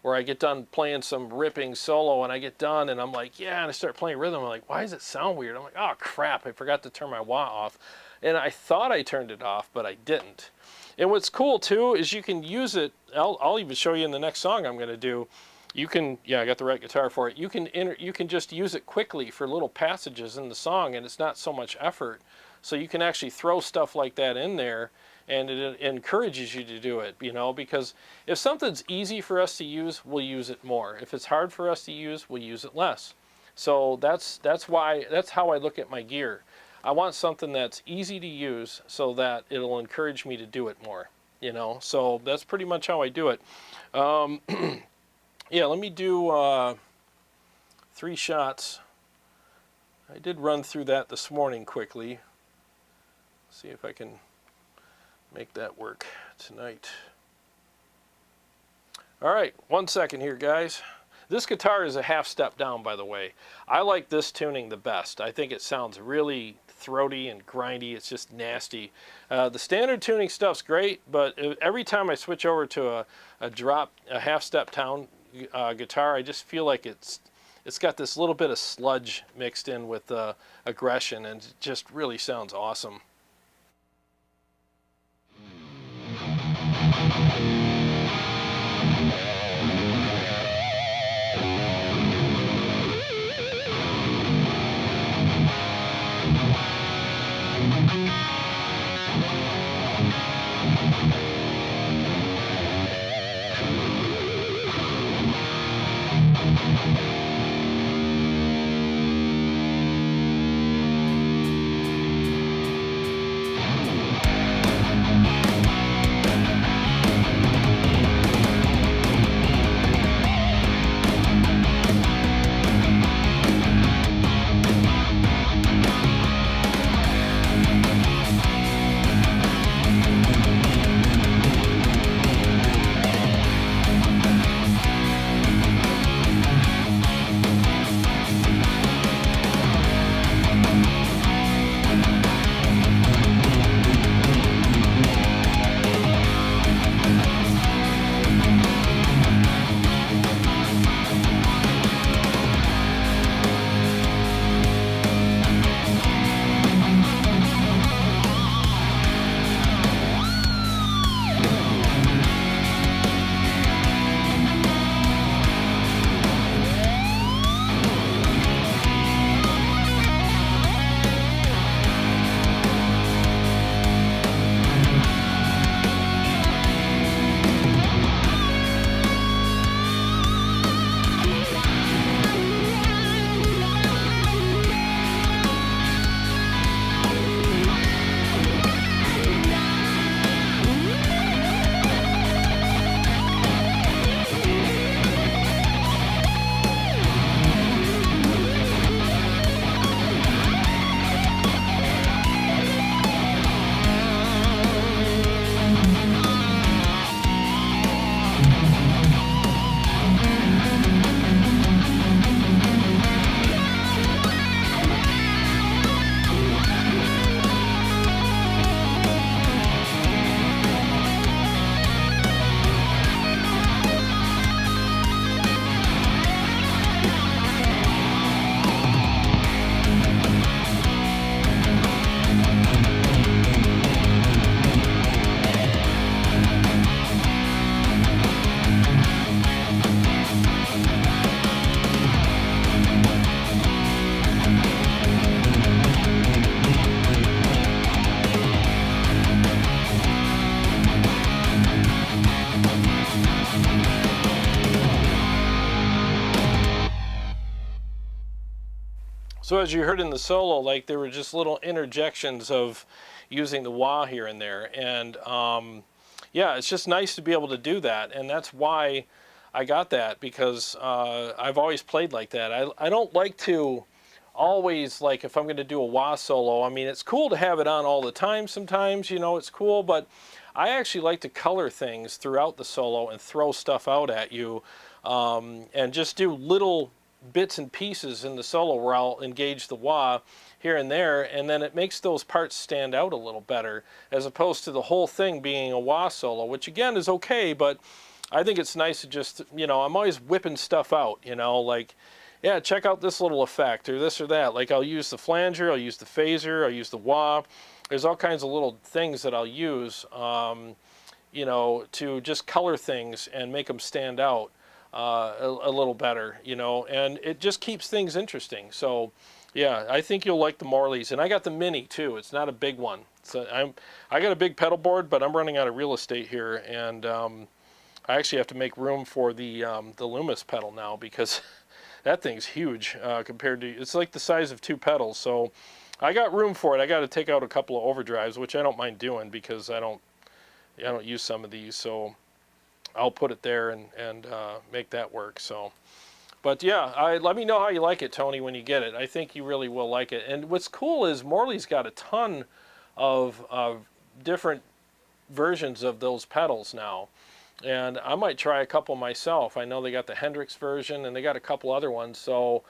where I get done playing some ripping solo, and I get done, and I'm like, yeah, and I start playing rhythm. I'm like, why does it sound weird? I'm like, oh crap, I forgot to turn my wah off. And I thought I turned it off, but I didn't. And what's cool too is you can use it. I'll even show you in the next song I'm going to do. You can, yeah, I got the right guitar for it. You can just use it quickly for little passages in the song, and it's not so much effort. So you can actually throw stuff like that in there, and it encourages you to do it, you know, because if something's easy for us to use, we'll use it more. If it's hard for us to use, we'll use it less. So that's how I look at my gear. I want something that's easy to use so that it'll encourage me to do it more, you know. So that's pretty much how I do it. Yeah, let me do 3 shots. I did run through that this morning quickly. See if I can make that work tonight. All right, 1 second here, guys. This guitar is a half step down, by the way. I like this tuning the best. I think it sounds really throaty and grindy. It's just nasty. The standard tuning stuff's great, but every time I switch over to a half step down guitar, I just feel like it's got this little bit of sludge mixed in with aggression, and it just really sounds awesome. So as you heard in the solo, like there were just little interjections of using the wah here and there, and yeah, it's just nice to be able to do that, and that's why I got that, because I've always played like that. I don't like to always, like, if I'm going to do a wah solo, I mean, it's cool to have it on all the time sometimes, you know, it's cool, but I actually like to color things throughout the solo and throw stuff out at you, and just do little bits and pieces in the solo where I'll engage the wah here and there, and then it makes those parts stand out a little better, as opposed to the whole thing being a wah solo, which again is okay, but I think it's nice to just, you know, I'm always whipping stuff out, you know, like, yeah, check out this little effect or this or that. Like I'll use the flanger, I'll use the phaser, I'll use the wah. There's all kinds of little things that I'll use, you know, to just color things and make them stand out a little better, you know, and it just keeps things interesting. So yeah, I think you'll like the Morleys, and I got the mini too. It's not a big one. So I got a big pedal board, but I'm running out of real estate here, and I actually have to make room for the Loomis pedal now, because that thing's huge compared to, it's like the size of 2 pedals. So I got room for it. I got to take out a couple of overdrives, which I don't mind doing because I don't use some of these. So I'll put it there and make that work. So, but yeah, let me know how you like it, Tony, when you get it. I think you really will like it. And what's cool is Morley's got a ton of different versions of those pedals now, and I might try a couple myself. I know they got the Hendrix version, and they got a couple other ones, so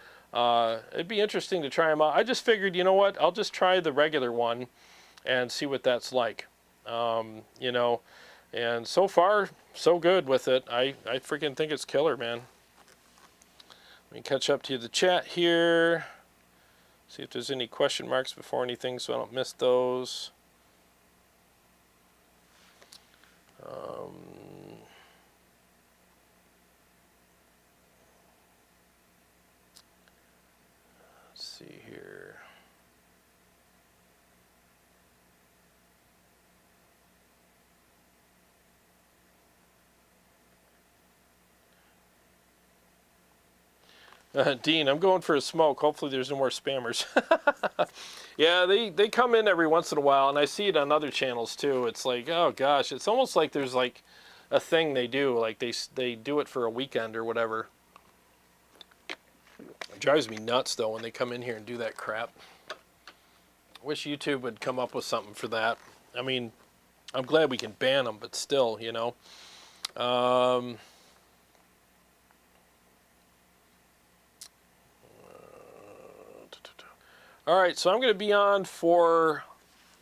it'd be interesting to try them out. I just figured, you know what, I'll just try the regular one and see what that's like, you know. And so far, so good with it. I freaking think it's killer, man. Let me catch up to the chat here. See if there's any question marks before anything so I don't miss those. Let's see here. Dean, I'm going for a smoke. Hopefully there's no more spammers. Yeah, they come in every once in a while, and I see it on other channels too. It's like, oh gosh, it's almost like there's like a thing they do, like they do it for a weekend or whatever. It drives me nuts though when they come in here and do that crap. Wish YouTube would come up with something for that. I mean, I'm glad we can ban them, but still, you know. All right, so I'm going to be on for,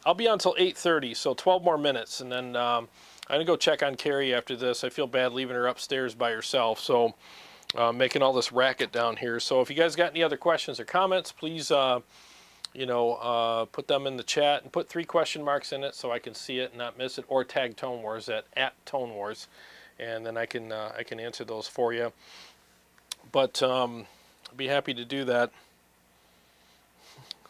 I'll be on till 8:30, so 12 more minutes, and then I'm going to go check on Carrie after this. I feel bad leaving her upstairs by herself, so making all this racket down here. So if you guys got any other questions or comments, please, you know, put them in the chat and put 3 question marks in it so I can see it and not miss it, or tag Tone Wars at @ToneWars, and then I can answer those for you. But I'll be happy to do that.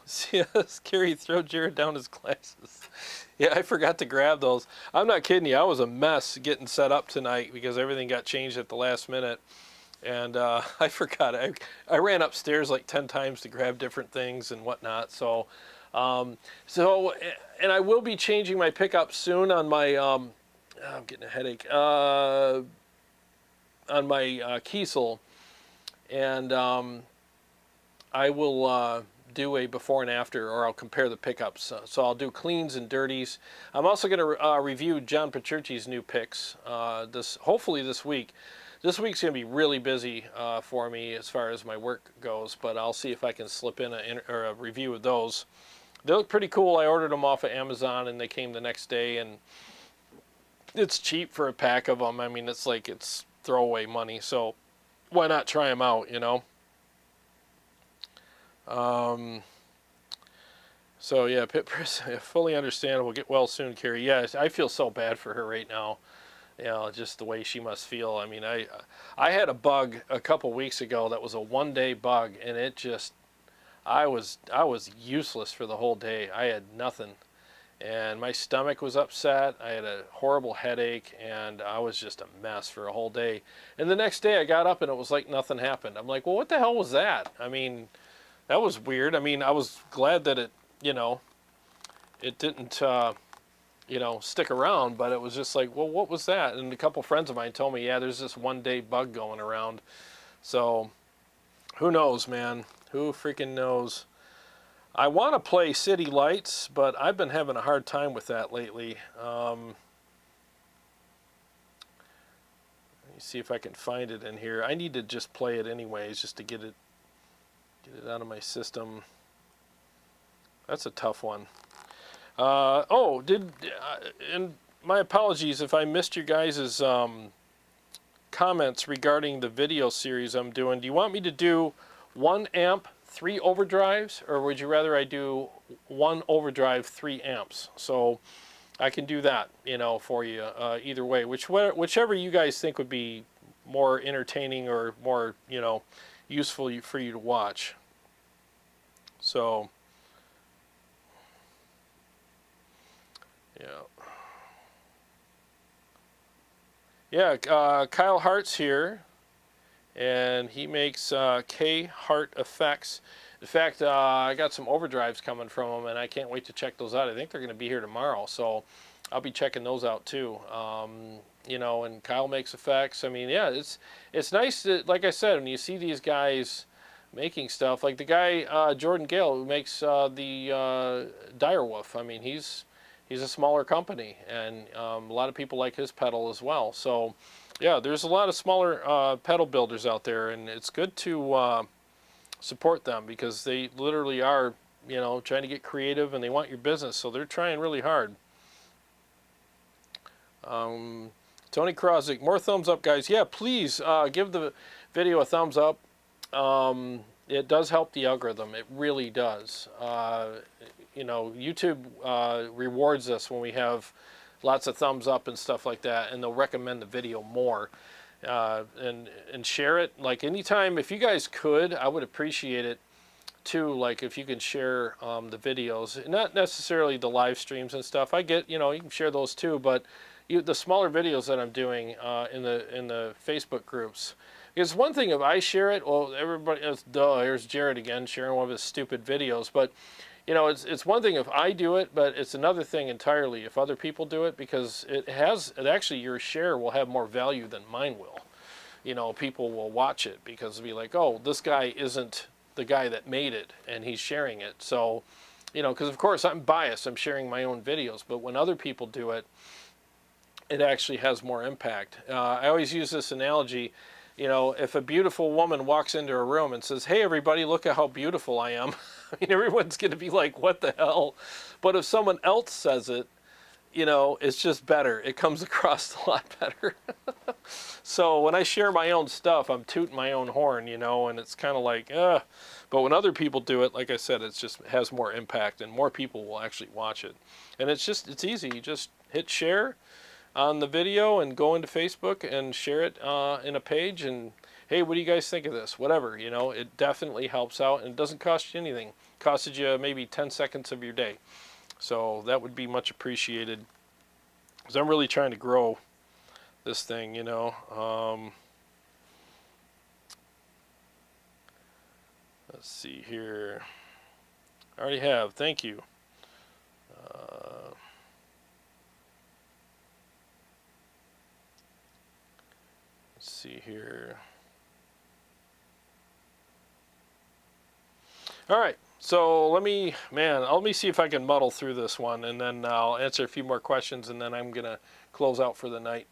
See us, Carrie, throw Jarrod down his glasses. Yeah, I forgot to grab those. I'm not kidding you. I was a mess getting set up tonight because everything got changed at the last minute. And I forgot. I ran upstairs like 10 times to grab different things and whatnot. So, and I will be changing my pickup soon on my, I'm getting a headache, on my Kiesel. And I will do a before and after, or I'll compare the pickups. So I'll do cleans and dirties. I'm also going to review John Petrucci's new picks hopefully this week. This week's going to be really busy for me as far as my work goes, but I'll see if I can slip in a review of those. They look pretty cool. I ordered them off of Amazon, and they came the next day, and it's cheap for a pack of them. I mean, it's like it's throwaway money, so why not try them out, you know? So yeah, Pit Press, fully understandable. Get well soon, Carrie. Yeah, I feel so bad for her right now. You know, just the way she must feel. I mean, I had a bug a couple weeks ago that was a 1-day bug, and it just, I was useless for the whole day. I had nothing, and my stomach was upset. I had a horrible headache, and I was just a mess for a whole day. And the next day I got up and it was like nothing happened. I'm like, well, what the hell was that? I mean, that was weird. I mean, I was glad that it, you know, it didn't, you know, stick around, but it was just like, well, what was that? And a couple friends of mine told me, yeah, there's this 1-day bug going around. So who knows, man? Who freaking knows? I want to play City Lights, but I've been having a hard time with that lately. Let me see if I can find it in here. I need to just play it anyways, just to get it out of my system. That's a tough one. And my apologies if I missed your guys' comments regarding the video series I'm doing. Do you want me to do 1 amp, 3 overdrives, or would you rather I do 1 overdrive, 3 amps? So I can do that, you know, for you either way. Whichever you guys think would be more entertaining or more, you know, useful for you to watch. So, yeah, Kyle Hart's here, and he makes K Hart effects. In fact, I got some overdrives coming from him, and I can't wait to check those out. I think they're going to be here tomorrow, so I'll be checking those out too. You know, and Kyle makes effects. I mean, yeah, it's nice that, like I said, when you see these guys making stuff, like the guy Jordan Gale who makes the Direwolf. I mean, he's a smaller company, and a lot of people like his pedal as well. So yeah, there's a lot of smaller pedal builders out there, and it's good to support them because they literally are, you know, trying to get creative, and they want your business, so they're trying really hard. Tony Krozik, more thumbs up, guys. Yeah, please give the video a thumbs up. It does help the algorithm. It really does. You know, YouTube rewards us when we have lots of thumbs up and stuff like that, and they'll recommend the video more. And share it. Like anytime, if you guys could, I would appreciate it too. Like if you can share the videos, not necessarily the live streams and stuff. I get, you know, you can share those too, but the smaller videos that I'm doing in the Facebook groups. Because one thing if I share it, well, everybody, here's Jarrod again sharing one of his stupid videos. But you know, it's one thing if I do it, but it's another thing entirely if other people do it, because it actually your share will have more value than mine will. You know, people will watch it because they'll be like, oh, this guy isn't the guy that made it, and he's sharing it. So you know, because of course I'm biased, I'm sharing my own videos, but when other people do it, it actually has more impact. I always use this analogy, you know, if a beautiful woman walks into a room and says, hey everybody, look at how beautiful I am, I mean, everyone's going to be like, what the hell? But if someone else says it, you know, it's just better. It comes across a lot better. So when I share my own stuff, I'm tooting my own horn, you know, and it's kind of like, but when other people do it, like I said, it's just has more impact and more people will actually watch it. And it's easy. You just hit share on the video and go into Facebook and share it in a page and, hey, what do you guys think of this? Whatever, you know, it definitely helps out and it doesn't cost you anything. It costs you maybe 10 seconds of your day. So that would be much appreciated because I'm really trying to grow this thing, you know. Let's see here. I already have. Thank you. Let's see here. All right. So let me see if I can muddle through this one, and then I'll answer a few more questions, and then I'm going to close out for the night.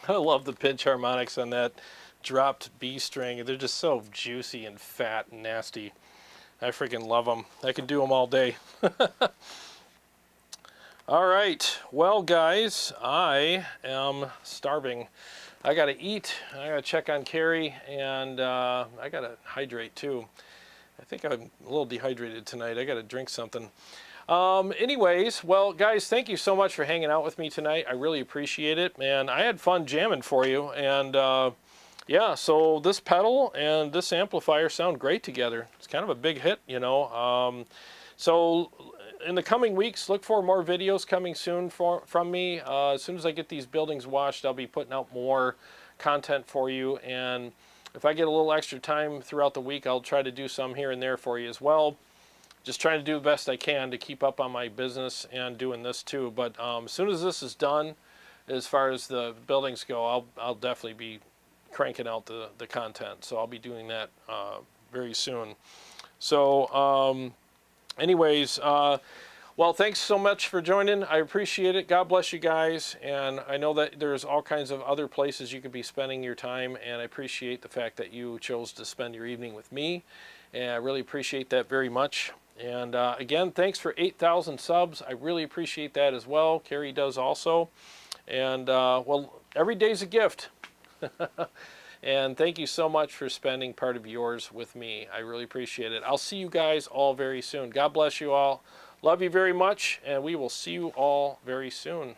I love the pinch harmonics on that dropped B string. They're just so juicy and fat and nasty. I freaking love them. I can do them all day. All right. Well, guys, I am starving. I got to eat. I got to check on Carrie, and I got to hydrate too. I think I'm a little dehydrated tonight. I got to drink something. Anyways, well, guys, thank you so much for hanging out with me tonight. I really appreciate it, and I had fun jamming for you. And yeah, so this pedal and this amplifier sound great together. It's kind of a big hit, you know. So in the coming weeks, look for more videos coming soon from me. As soon as I get these buildings washed, I'll be putting out more content for you. And if I get a little extra time throughout the week, I'll try to do some here and there for you as well. Just trying to do the best I can to keep up on my business and doing this too. But as soon as this is done, as far as the buildings go, I'll definitely be cranking out the content. So I'll be doing that very soon. So anyways, well, thanks so much for joining. I appreciate it. God bless you guys. And I know that there's all kinds of other places you could be spending your time, and I appreciate the fact that you chose to spend your evening with me. And I really appreciate that very much. And again, thanks for 8,000 subs. I really appreciate that as well. Carrie does also. And well, every day's a gift. And thank you so much for spending part of yours with me. I really appreciate it. I'll see you guys all very soon. God bless you all. Love you very much, and we will see you all very soon.